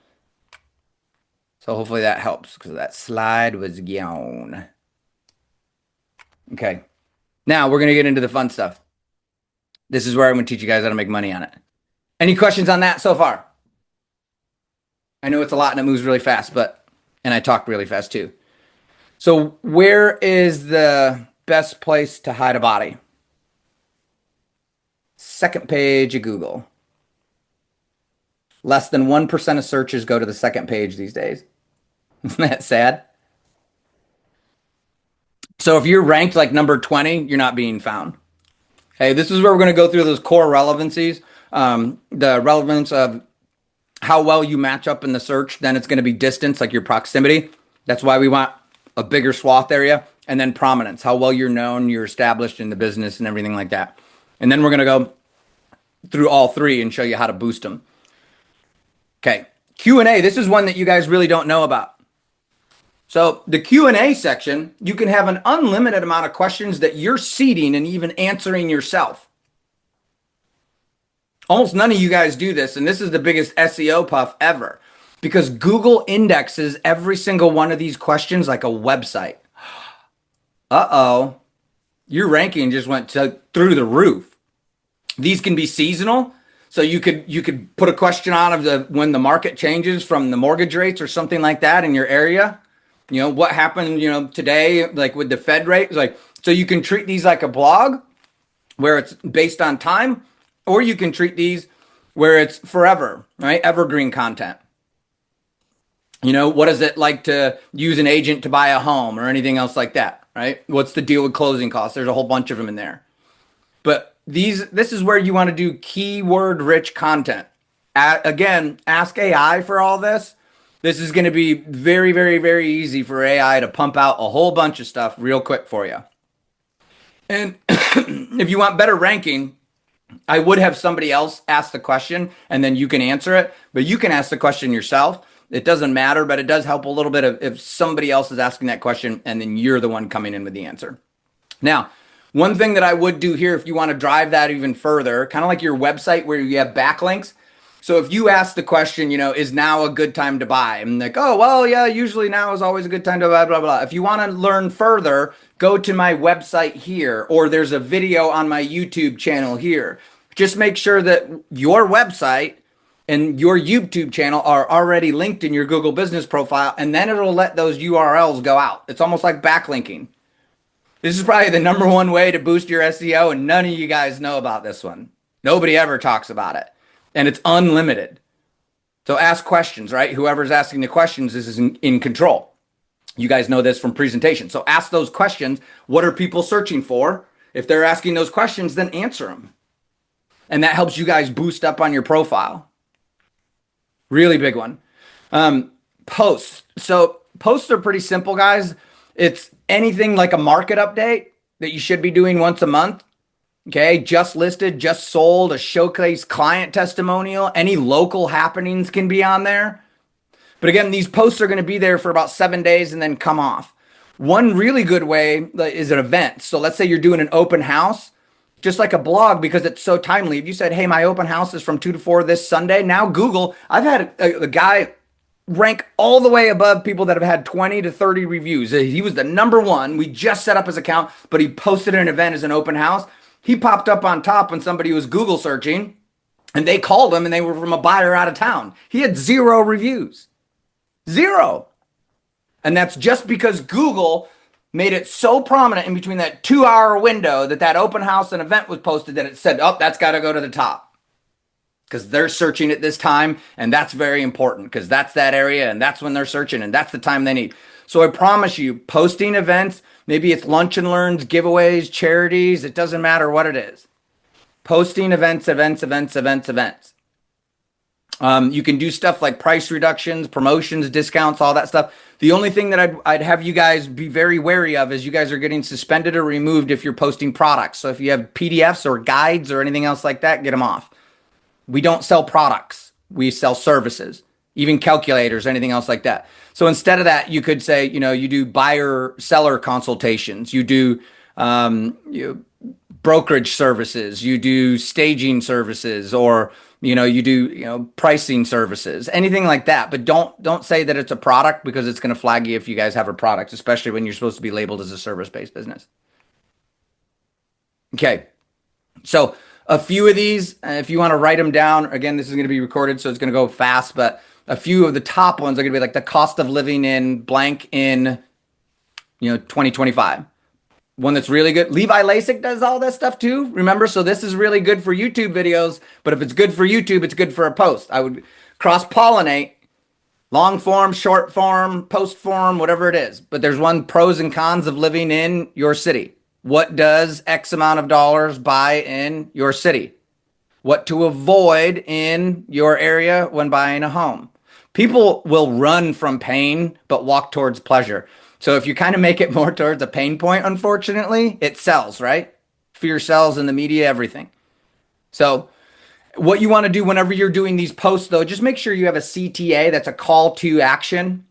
So hopefully that helps because that slide was gone. Okay. Now we're going to get into the fun stuff. This is where I'm going to teach you guys how to make money on it. Any questions on that so far? I know it's a lot and it moves really fast, and I talk really fast too. So where is the best place to hide a body? Second page of Google. Less than 1% of searches go to the second page these days. Isn't that sad? So if you're ranked like number 20, you're not being found. Hey, this is where we're going to go through those core relevancies. The relevance of how well you match up in the search. Then it's going to be distance, like your proximity. That's why we want a bigger swath area. And then prominence, how well you're known, you're established in the business and everything like that. And then we're going to go through all three and show you how to boost them. Okay, Q&A. This is one that you guys really don't know about. So the Q&A section, you can have an unlimited amount of questions that you're seeding and even answering yourself. Almost none of you guys do this, and this is the biggest SEO puff ever, because Google indexes every single one of these questions like a website. Uh-oh, your ranking just went through the roof. These can be seasonal, so you could put a question on of when the market changes from the mortgage rates or something like that in your area. What happened, today, like with the Fed rate, so you can treat these like a blog where it's based on time. Or you can treat these where it's forever, right? Evergreen content. What is it like to use an agent to buy a home or anything else like that, right? What's the deal with closing costs? There's a whole bunch of them in there. But this is where you want to do keyword-rich content. Again, ask AI for all this. This is going to be very, very, very easy for AI to pump out a whole bunch of stuff real quick for you. And if you want better ranking, I would have somebody else ask the question and then you can answer it, but you can ask the question yourself. It doesn't matter, but it does help a little bit if somebody else is asking that question and then you're the one coming in with the answer. Now, one thing that I would do here, if you want to drive that even further, kind of like your website where you have backlinks. So if you ask the question, is now a good time to buy? I'm like, oh, well, yeah, usually now is always a good time to buy, blah, blah. If you want to learn further, go to my website here, or there's a video on my YouTube channel here. Just make sure that your website and your YouTube channel are already linked in your Google business profile, and then it'll let those URLs go out. It's almost like backlinking. This is probably the number one way to boost your SEO, and none of you guys know about this one. Nobody ever talks about it, and it's unlimited. So ask questions, right? Whoever's asking the questions is in control. You guys know this from presentation. So ask those questions. What are people searching for? If they're asking those questions, then answer them. And that helps you guys boost up on your profile. Really big one. Posts. So posts are pretty simple, guys. It's anything like a market update that you should be doing once a month. Okay, just listed, just sold, a showcase client testimonial, any local happenings can be on there. But again, these posts are going to be there for about 7 days and then come off. One really good way is an event. So let's say you're doing an open house, just like a blog, because it's so timely. If you said, hey, my open house is from 2 to 4 this Sunday, now Google, I've had a guy rank all the way above people that have had 20 to 30 reviews. He was the number one. We just set up his account, but he posted an event as an open house. He popped up on top when somebody was Google searching, and they called him, and they were from a buyer out of town. He had 0 reviews. 0. And that's just because Google made it so prominent in between that 2-hour window that open house and event was posted that it said, oh, that's got to go to the top. Because they're searching at this time, and that's very important because that's that area, and that's when they're searching, and that's the time they need. So I promise you, posting events, maybe it's lunch and learns, giveaways, charities, it doesn't matter what it is. Posting events. You can do stuff like price reductions, promotions, discounts, all that stuff. The only thing that I'd have you guys be very wary of is you guys are getting suspended or removed if you're posting products. So if you have PDFs or guides or anything else like that, get them off. We don't sell products. We sell services, even calculators, anything else like that. So instead of that, you could say, you do buyer-seller consultations. You do brokerage services. You do staging services, or you do pricing services, anything like that. But don't say that it's a product, because it's going to flag you if you guys have a product, especially when you're supposed to be labeled as a service-based business. Okay, so a few of these, if you want to write them down, again, this is going to be recorded, so it's going to go fast, but a few of the top ones are going to be like the cost of living in blank in 2025. One that's really good. Levi Lasik does all that stuff too, remember? So this is really good for YouTube videos, but if it's good for YouTube, it's good for a post. I would cross-pollinate long form, short form, post form, whatever it is. But there's one, pros and cons of living in your city. What does X amount of dollars buy in your city? What to avoid in your area when buying a home. People will run from pain, but walk towards pleasure. So if you kind of make it more towards a pain point, unfortunately, it sells, right? Fear sells in the media, everything. So what you want to do whenever you're doing these posts, though, just make sure you have a CTA. That's a call to action.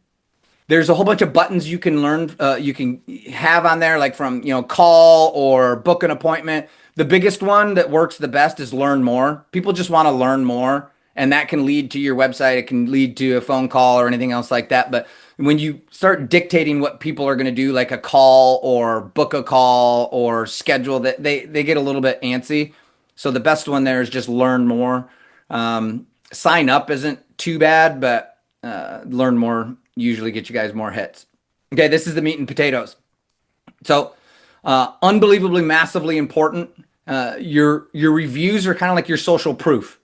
There's a whole bunch of buttons you can learn, you can have on there, like from, call or book an appointment. The biggest one that works the best is learn more. People just want to learn more, and that can lead to your website. It can lead to a phone call or anything else like that. But when you start dictating what people are going to do, like a call or book a call or schedule, that they get a little bit antsy. So the best one there is just learn more. Sign up isn't too bad, but learn more usually get you guys more hits. Okay, this is the meat and potatoes. So unbelievably, massively important. Your reviews are kind of like your social proof.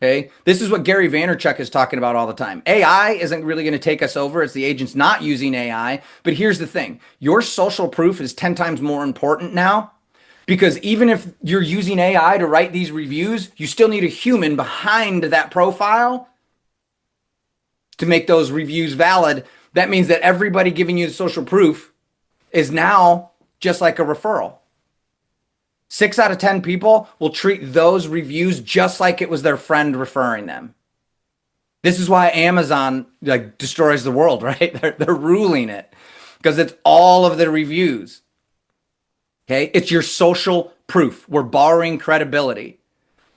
Okay, this is what Gary Vaynerchuk is talking about all the time. AI isn't really going to take us over. It's the agents not using AI. But here's the thing. Your social proof is 10 times more important now, because even if you're using AI to write these reviews, you still need a human behind that profile to make those reviews valid. That means that everybody giving you the social proof is now just like a referral. 6 out of 10 people will treat those reviews just like it was their friend referring them. This is why Amazon destroys the world, right? They're ruling it because it's all of the reviews. Okay, it's your social proof. We're borrowing credibility.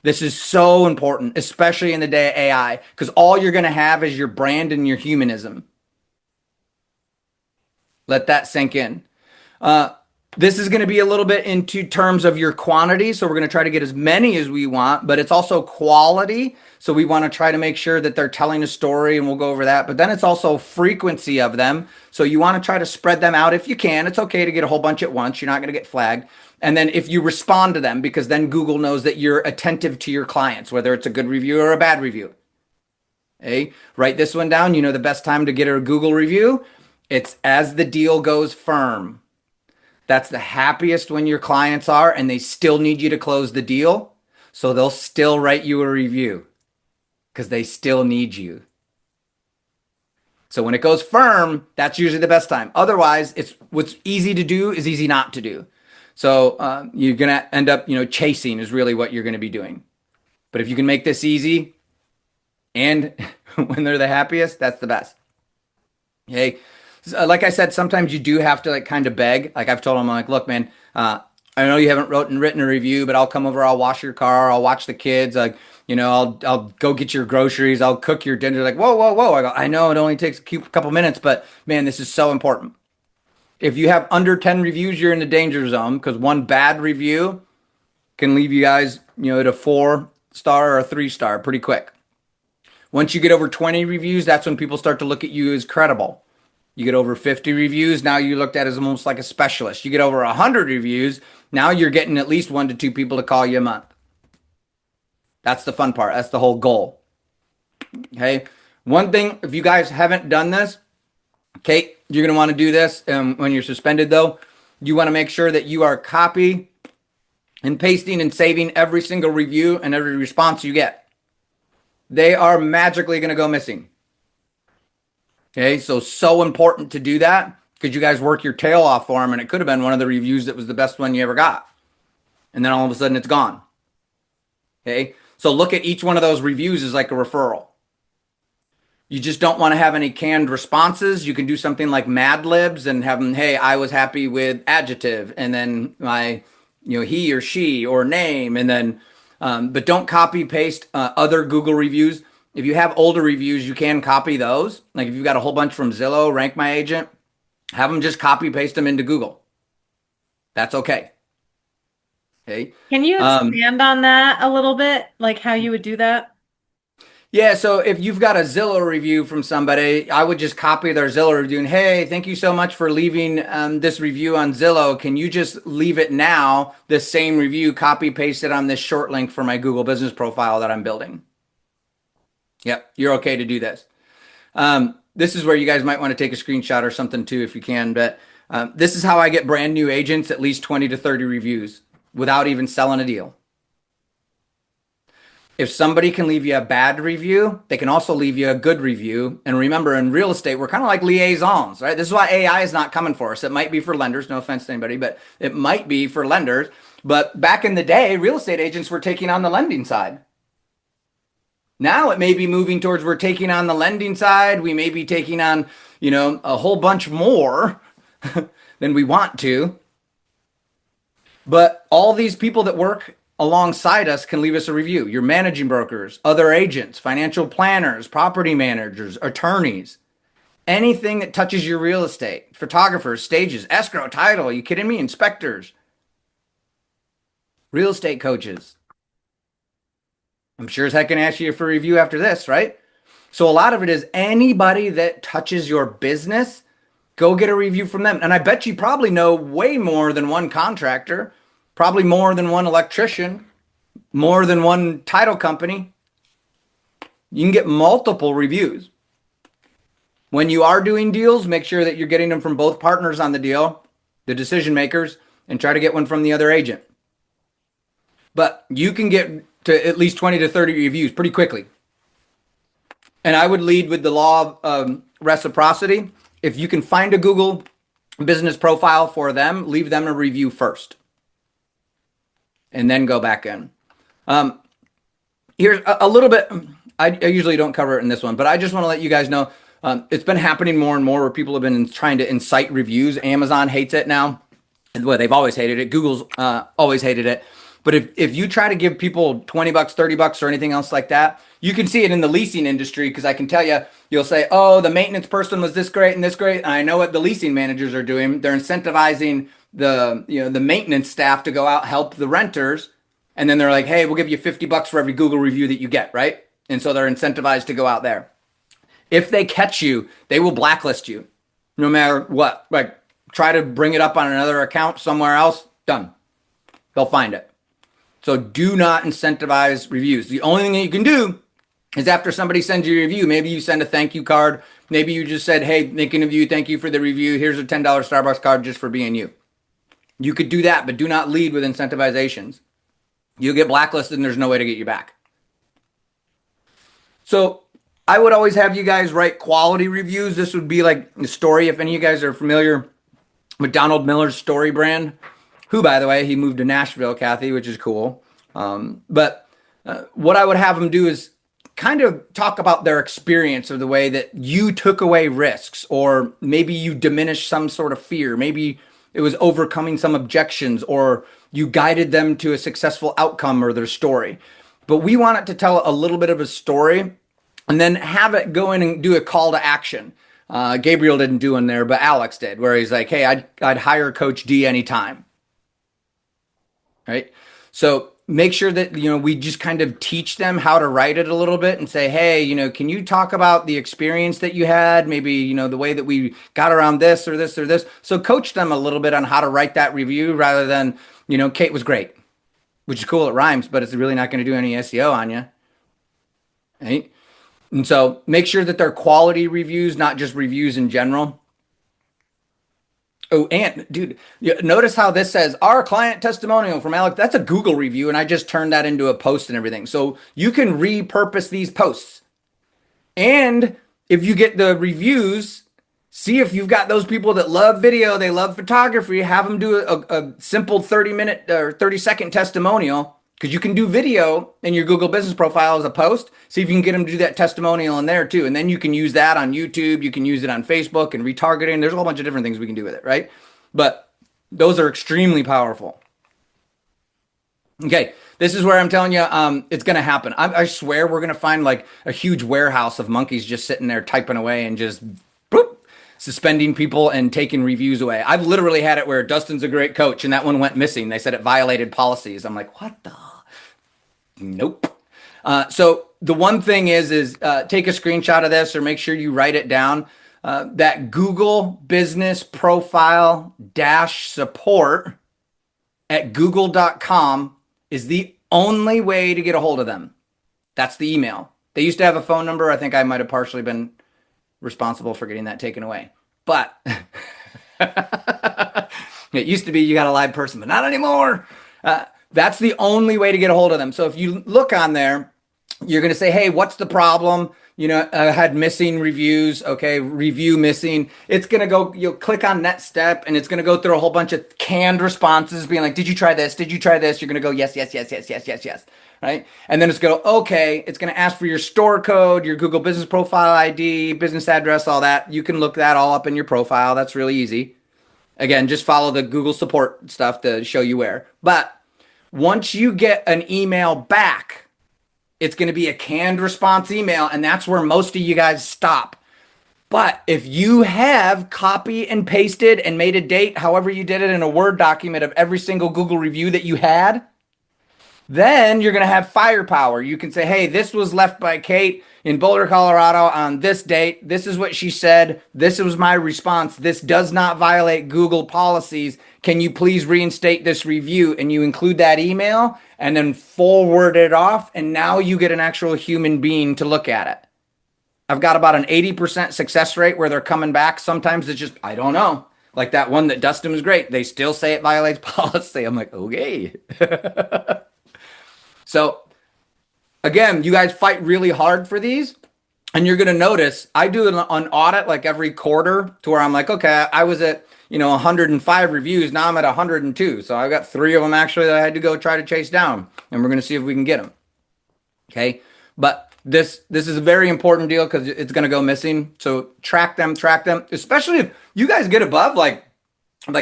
This is so important, especially in the day of AI, because all you're going to have is your brand and your humanism. Let that sink in. This is going to be a little bit into terms of your quantity. So we're going to try to get as many as we want, but it's also quality. So we want to try to make sure that they're telling a story, and we'll go over that. But then it's also frequency of them. So you want to try to spread them out if you can. It's okay to get a whole bunch at once. You're not going to get flagged. And then if you respond to them, because then Google knows that you're attentive to your clients, whether it's a good review or a bad review. Hey, write this one down. You know the best time to get a Google review? It's as the deal goes firm. That's the happiest when your clients are, and they still need you to close the deal. So they'll still write you a review because they still need you. So when it goes firm, that's usually the best time. Otherwise, it's what's easy to do is easy not to do. So you're going to end up, chasing is really what you're going to be doing. But if you can make this easy and when they're the happiest, that's the best. Okay. Like I said, sometimes you do have to kind of beg. Like I've told them, look, man, I know you haven't written a review, but I'll come over. I'll wash your car. I'll watch the kids. I'll go get your groceries. I'll cook your dinner. Like, whoa, whoa, whoa. I go, I know it only takes a couple minutes, but man, this is so important. If you have under 10 reviews, you're in the danger zone because one bad review can leave you guys, at a 4-star or a 3-star pretty quick. Once you get over 20 reviews, that's when people start to look at you as credible. You get over 50 reviews, now you're looked at as almost like a specialist. You get over 100 reviews, now you're getting at least 1 to 2 people to call you a month. That's the fun part. That's the whole goal. Okay. One thing, if you guys haven't done this, okay, you're going to want to do this when you're suspended though. You want to make sure that you are copy and pasting and saving every single review and every response you get. They are magically going to go missing. Okay, so important to do that because you guys work your tail off for them, and it could have been one of the reviews that was the best one you ever got. And then all of a sudden it's gone. Okay, so look at each one of those reviews as like a referral. You just don't want to have any canned responses. You can do something like Mad Libs and have them, hey, I was happy with adjective, and then my, he or she or name, and then, but don't copy paste other Google reviews. If you have older reviews, you can copy those. Like if you've got a whole bunch from Zillow, Rank My Agent, have them just copy paste them into Google. That's okay. Okay. Can you expand on that a little bit? Like how you would do that? Yeah. So if you've got a Zillow review from somebody, I would just copy their Zillow review and, hey, thank you so much for leaving this review on Zillow. Can you just leave it now? This same review, copy paste it on this short link for my Google business profile that I'm building. Yep, you're okay to do this. This is where you guys might want to take a screenshot or something too if you can. But this is how I get brand new agents at least 20 to 30 reviews without even selling a deal. If somebody can leave you a bad review, they can also leave you a good review. And remember, in real estate, we're kind of like liaisons, right? This is why AI is not coming for us. It might be for lenders, no offense to anybody, but it might be for lenders. But back in the day, real estate agents were taking on the lending side. Now it may be moving towards we're taking on the lending side. We may be taking on, a whole bunch more than we want to. But all these people that work alongside us can leave us a review. Your managing brokers, other agents, financial planners, property managers, attorneys, anything that touches your real estate, photographers, stages, escrow, title. Are you kidding me? Inspectors, real estate coaches. I'm sure as heck can ask you for a review after this, right? So a lot of it is anybody that touches your business, go get a review from them. And I bet you probably know way more than one contractor, probably more than one electrician, more than one title company. You can get multiple reviews. When you are doing deals, make sure that you're getting them from both partners on the deal, the decision makers, and try to get one from the other agent. But you can get to at least 20 to 30 reviews pretty quickly. And I would lead with the law of reciprocity. If you can find a Google business profile for them, leave them a review first. And then go back in. Here's a little bit, I usually don't cover it in this one, but I just want to let you guys know, it's been happening more and more where people have been trying to incite reviews. Amazon hates it now. Well, they've always hated it. Google's always hated it. But if you try to give people $20, $30 or anything else like that, you can see it in the leasing industry because I can tell you, you'll say, oh, the maintenance person was this great and this great. And I know what the leasing managers are doing. They're incentivizing the maintenance staff to go out help the renters, and then they're like, hey, we'll give you $50 for every Google review that you get, right? And so they're incentivized to go out there. If they catch you, they will blacklist you, no matter what. Like, try to bring it up on another account somewhere else, done. They'll find it. So do not incentivize reviews. The only thing that you can do is after somebody sends you a review, maybe you send a thank you card. Maybe you just said, hey, thinking of you, thank you for the review. Here's a $10 Starbucks card just for being you. You could do that, but do not lead with incentivizations. You'll get blacklisted and there's no way to get you back. So I would always have you guys write quality reviews. This would be like a story. If any of you guys are familiar with Donald Miller's Story brand, who, by the way, he moved to Nashville, Kathy, which is cool. But what I would have them do is kind of talk about their experience of the way that you took away risks, or maybe you diminished some sort of fear. Maybe it was overcoming some objections, or you guided them to a successful outcome or their story. But we want it to tell a little bit of a story and then have it go in and do a call to action. Gabriel didn't do one there, but Alex did, where he's like, hey, I'd hire Coach D anytime. Right? So make sure that, we just kind of teach them how to write it a little bit and say, hey, can you talk about the experience that you had? Maybe, the way that we got around this or this or this. So coach them a little bit on how to write that review rather than, Kate was great, which is cool. It rhymes, but it's really not going to do any SEO on you. Right? And so make sure that they're quality reviews, not just reviews in general. Oh, and dude, notice how this says our client testimonial from Alex. That's a Google review, and I just turned that into a post and everything. So you can repurpose these posts. And if you get the reviews, see if you've got those people that love video, they love photography, have them do a simple 30-minute or 30-second testimonial, because you can do video in your Google business profile as a post. See if you can get them to do that testimonial in there too. And then you can use that on YouTube. You can use it on Facebook and retargeting. There's a whole bunch of different things we can do with it, right? But those are extremely powerful. Okay, this is where I'm telling you it's going to happen. I swear we're going to find like a huge warehouse of monkeys just sitting there typing away and just boop, suspending people and taking reviews away. I've literally had it where Dustin's a great coach and that one went missing. They said it violated policies. I'm like, what the? Nope. So the one thing is take a screenshot of this or make sure you write it down. That Google business profile -support at google.com is the only way to get a hold of them. That's the email. They used to have a phone number. I think I might have partially been responsible for getting that taken away. But it used to be you got a live person, but not anymore. That's the only way to get a hold of them. So if you look on there, you're going to say, hey, what's the problem? I had missing reviews. Okay, review missing. It's going to go, you'll click on next step and it's going to go through a whole bunch of canned responses being like, did you try this? Did you try this? You're going to go, yes, yes, yes, yes, yes, yes, yes. Right? And then it's going to go, okay, it's going to ask for your store code, your Google business profile ID, business address, all that. You can look that all up in your profile. That's really easy. Again, just follow the Google support stuff to show you where. But once you get an email back, it's going to be a canned response email, and that's where most of you guys stop. But if you have copy and pasted and made a date, however you did it in a Word document of every single Google review that you had, then you're going to have firepower. You can say, hey, this was left by Kate in Boulder, Colorado on this date. This is what she said. This was my response. This does not violate Google policies. Can you please reinstate this review? And you include that email and then forward it off. And now you get an actual human being to look at it. I've got about an 80% success rate where they're coming back. Sometimes it's just, I don't know. Like that one that Dustin was great. They still say it violates policy. I'm like, okay. So again, you guys fight really hard for these, and you're going to notice I do an audit like every quarter to where I'm like, okay, I was at, 105 reviews. Now I'm at 102. So I've got 3 of them actually that I had to go try to chase down, and we're going to see if we can get them. Okay. But this is a very important deal because it's going to go missing. So track them, especially if you guys get above like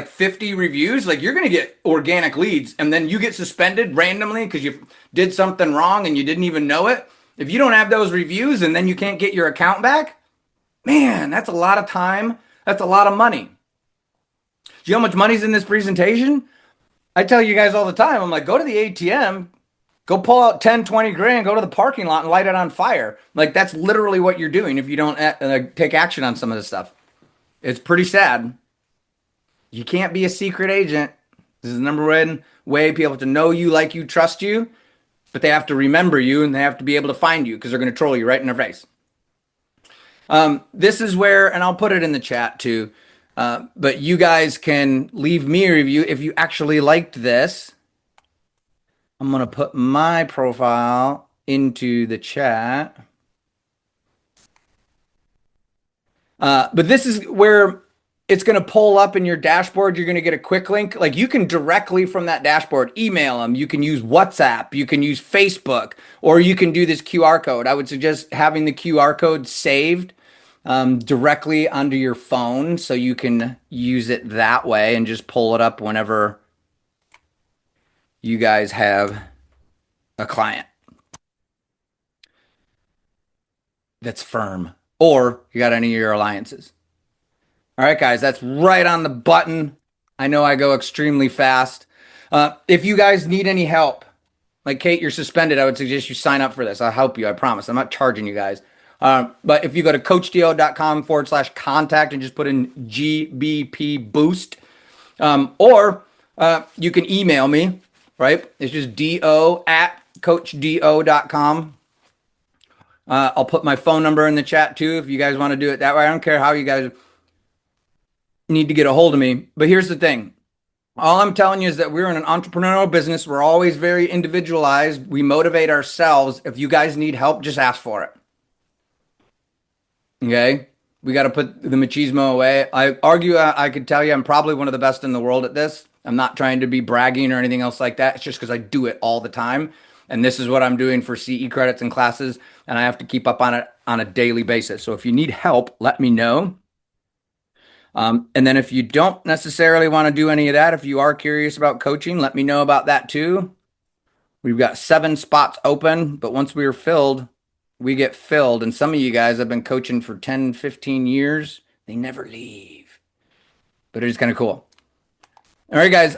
50 reviews, like you're going to get organic leads, and then you get suspended randomly because you did something wrong and you didn't even know it. If you don't have those reviews and then you can't get your account back, man, that's a lot of time. That's a lot of money. Do you know how much money's in this presentation? I tell you guys all the time, I'm like, go to the ATM, go pull out 10, 20 grand, go to the parking lot and light it on fire. Like, that's literally what you're doing if you don't take action on some of this stuff. It's pretty sad. You can't be a secret agent. This is the number one way people have to know you, like you, trust you, but they have to remember you and they have to be able to find you because they're going to troll you right in their face. This is where, and I'll put it in the chat too, but you guys can leave me a review if you actually liked this. I'm going to put my profile into the chat. But this is where it's going to pull up in your dashboard. You're going to get a quick link. Like, you can directly from that dashboard email them. You can use WhatsApp. You can use Facebook, or you can do this QR code. I would suggest having the QR code saved directly onto your phone so you can use it that way and just pull it up whenever you guys have a client that's firm, or you got any of your alliances. All right, guys, that's right on the button. I know I go extremely fast. If you guys need any help, like Kate, you're suspended, I would suggest you sign up for this. I'll help you, I promise. I'm not charging you guys. But if you go to coachdo.com/contact and just put in GBP boost, or you can email me, right? It's just do@coachdo.com. I'll put my phone number in the chat too if you guys want to do it that way. I don't care how you guys need to get a hold of me. But here's the thing. All I'm telling you is that we're in an entrepreneurial business. We're always very individualized. We motivate ourselves. If you guys need help, just ask for it. Okay? We got to put the machismo away. I argue, I could tell you I'm probably one of the best in the world at this. I'm not trying to be bragging or anything else like that. It's just because I do it all the time. And this is what I'm doing for CE credits and classes. And I have to keep up on it on a daily basis. So if you need help, let me know. And then if you don't necessarily want to do any of that, if you are curious about coaching, let me know about that too. We've got 7 spots open, but once we are filled, we get filled. And some of you guys have been coaching for 10, 15 years. They never leave. But it is kind of cool. All right, guys.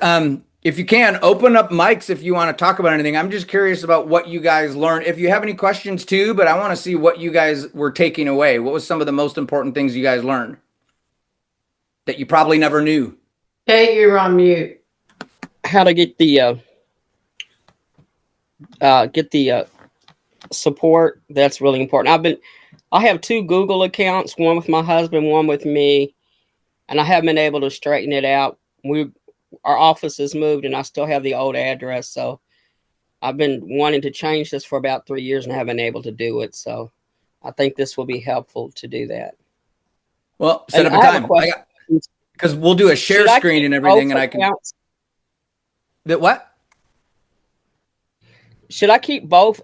If you can, open up mics if you want to talk about anything. I'm just curious about what you guys learned. If you have any questions too, but I want to see what you guys were taking away. What was some of the most important things you guys learned that you probably never knew? Kate, you're on mute. How to get the support. That's really important. I have 2 Google accounts, one with my husband, one with me, and I haven't been able to straighten it out. Our office has moved and I still have the old address. So I've been wanting to change this for about 3 years and haven't been able to do it. So I think this will be helpful to do that. Well, set up a time. Because we'll do a share screen and everything, and I can. That what? Should I keep both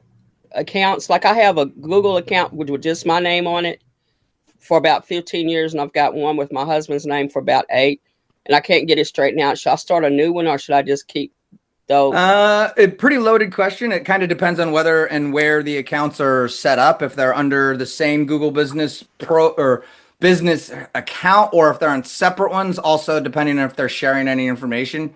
accounts? Like, I have a Google account with just my name on it for about 15 years, and I've got one with my husband's name for about 8, and I can't get it straightened out. Should I start a new one, or should I just keep those? A pretty loaded question. It kind of depends on whether and where the accounts are set up. If they're under the same Google Business Pro or business account, or if they're on separate ones, also depending on if they're sharing any information.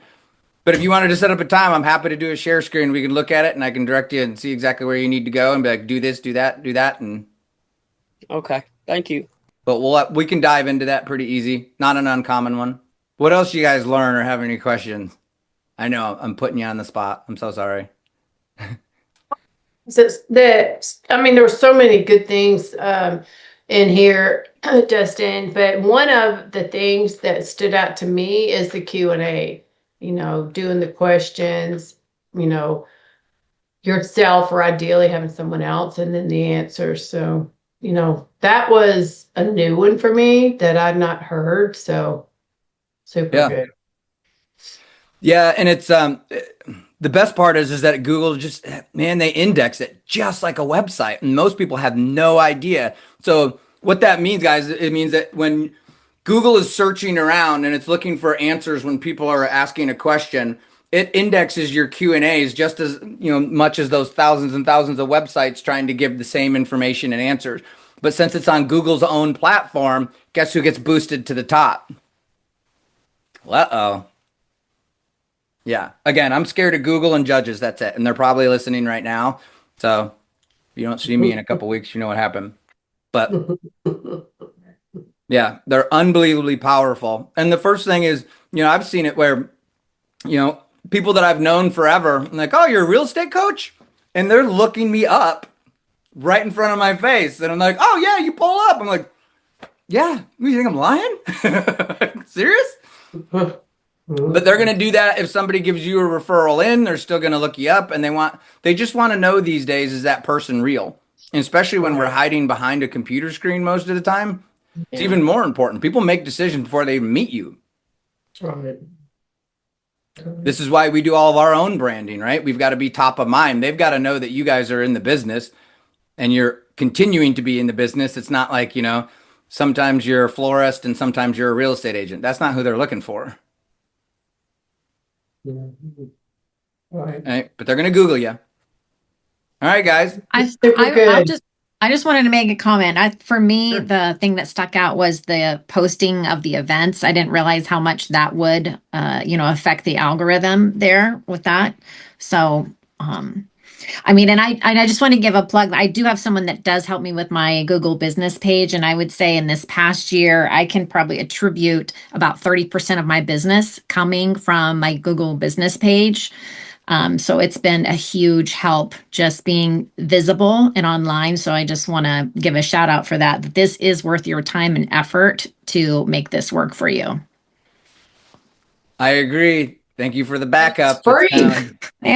But if you wanted to set up a time, I'm happy to do a share screen. We can look at it and I can direct you and see exactly where you need to go and be like, do this, do that, do that. And okay, thank you. But we can dive into that pretty easy. Not an uncommon one. What else you guys learn or have any questions? I know I'm putting you on the spot. I'm so sorry. There were so many good things in here, Dustin, but one of the things that stood out to me is the Q&A, doing the questions, yourself, or ideally having someone else, and then the answers. So, that was a new one for me that I'd not heard. So super good. Yeah. And it's, the best part is that Google just, man, they index it just like a website, and most people have no idea. So what that means, guys, it means that when Google is searching around and it's looking for answers when people are asking a question, it indexes your Q&As just as much as those thousands and thousands of websites trying to give the same information and answers. But since it's on Google's own platform, guess who gets boosted to the top? Uh-oh. Yeah. Again, I'm scared of Google and judges. That's it. And they're probably listening right now. So if you don't see me in a couple weeks, you know what happened. But yeah, they're unbelievably powerful. And the first thing is, I've seen it where, people that I've known forever, I'm like, oh, you're a real estate coach? And they're looking me up right in front of my face. And I'm like, oh, yeah, you pull up. I'm like, yeah, you think I'm lying? Serious? But they're going to do that if somebody gives you a referral in. They're still going to look you up, and they just want to know these days, is that person real? And especially when we're hiding behind a computer screen most of the time, it's even more important. People make decisions before they even meet you. Right. This is why we do all of our own branding, right? We've got to be top of mind. They've got to know that you guys are in the business and you're continuing to be in the business. It's not like, sometimes you're a florist and sometimes you're a real estate agent. That's not who they're looking for. Right. But they're going to Google you. All right, guys. I just wanted to make a comment. For me, Sure. the thing that stuck out was the posting of the events. I didn't realize how much that would, affect the algorithm there with that. So, and I just want to give a plug. I do have someone that does help me with my Google business page. And I would say in this past year, I can probably attribute about 30% of my business coming from my Google business page. So it's been a huge help just being visible and online. So I just want to give a shout out for that this is worth your time and effort to make this work for you. I agree. Thank you for the backup. It's free.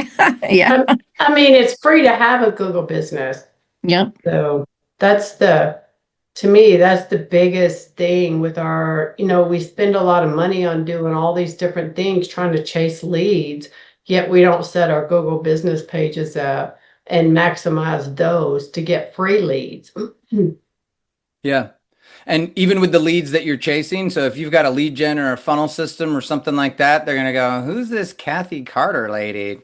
Yeah. It's free to have a Google business. Yep. So to me, that's the biggest thing with our, we spend a lot of money on doing all these different things, trying to chase leads, yet we don't set our Google business pages up and maximize those to get free leads. Yeah. And even with the leads that you're chasing, so if you've got a lead gen or a funnel system or something like that, they're going to go, who's this Kathy Carter lady?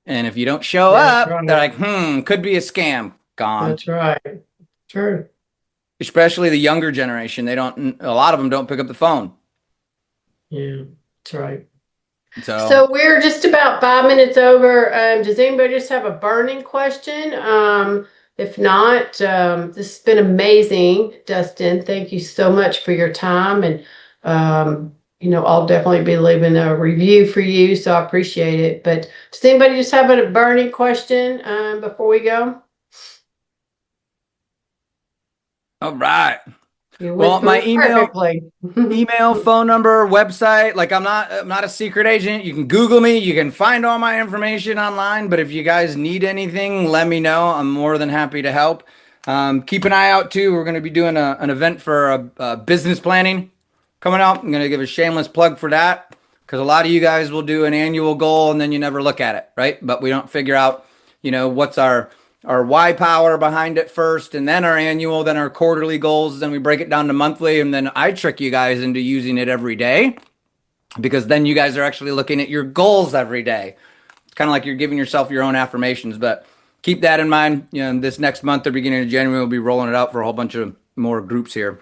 And if you don't show up, they're like, could be a scam. Gone. That's right. True. Especially the younger generation. A lot of them don't pick up the phone. Yeah, that's right. So we're just about 5 minutes over. Does anybody just have a burning question? If not, this has been amazing, Dustin. Thank you so much for your time. And, I'll definitely be leaving a review for you. So I appreciate it. But does anybody just have a burning question before we go? all right. Well, my email, phone number, website, like I'm not a secret agent. You can Google me. You can find all my information online. But if you guys need anything, let me know. I'm more than happy to help. Keep an eye out too. We're going to be doing an event for business planning coming up. I'm going to give a shameless plug for that because a lot of you guys will do an annual goal and then you never look at it, right? But we don't figure out, what's our why power behind it first, and then our annual, then our quarterly goals, then we break it down to monthly, and then I trick you guys into using it every day because then you guys are actually looking at your goals every day. It's kind of like you're giving yourself your own affirmations, but keep that in mind. This next month or beginning of January, we'll be rolling it out for a whole bunch of more groups here.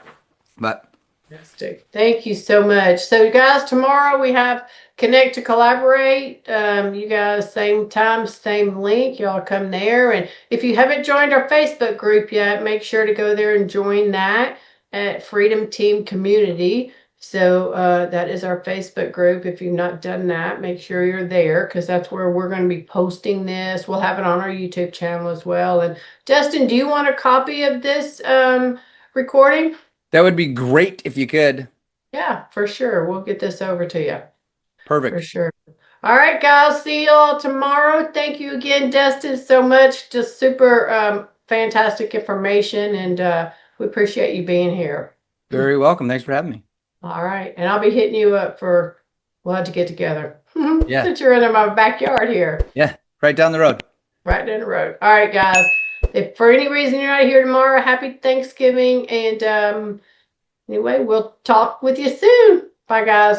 But fantastic. Thank you so much. So guys, tomorrow we have Connect to Collaborate. You guys, same time, same link. Y'all come there. And if you haven't joined our Facebook group yet, make sure to go there and join that at Freedom Team Community. So that is our Facebook group. If you've not done that, make sure you're there because that's where we're going to be posting this. We'll have it on our YouTube channel as well. And Dustin, do you want a copy of this recording? that would be great if you could. Yeah, for sure. We'll get this over to you. Perfect. For sure. All right, guys. See you all tomorrow. Thank you again, Dustin, so much. Just super fantastic information, and we appreciate you being here. Very welcome. Thanks for having me. All right. And I'll be hitting you up we'll have to get together. Yeah. Since you're in my backyard here. Yeah, right down the road. Right down the road. All right, guys. If for any reason you're not here tomorrow, happy Thanksgiving. And anyway, we'll talk with you soon. Bye, guys.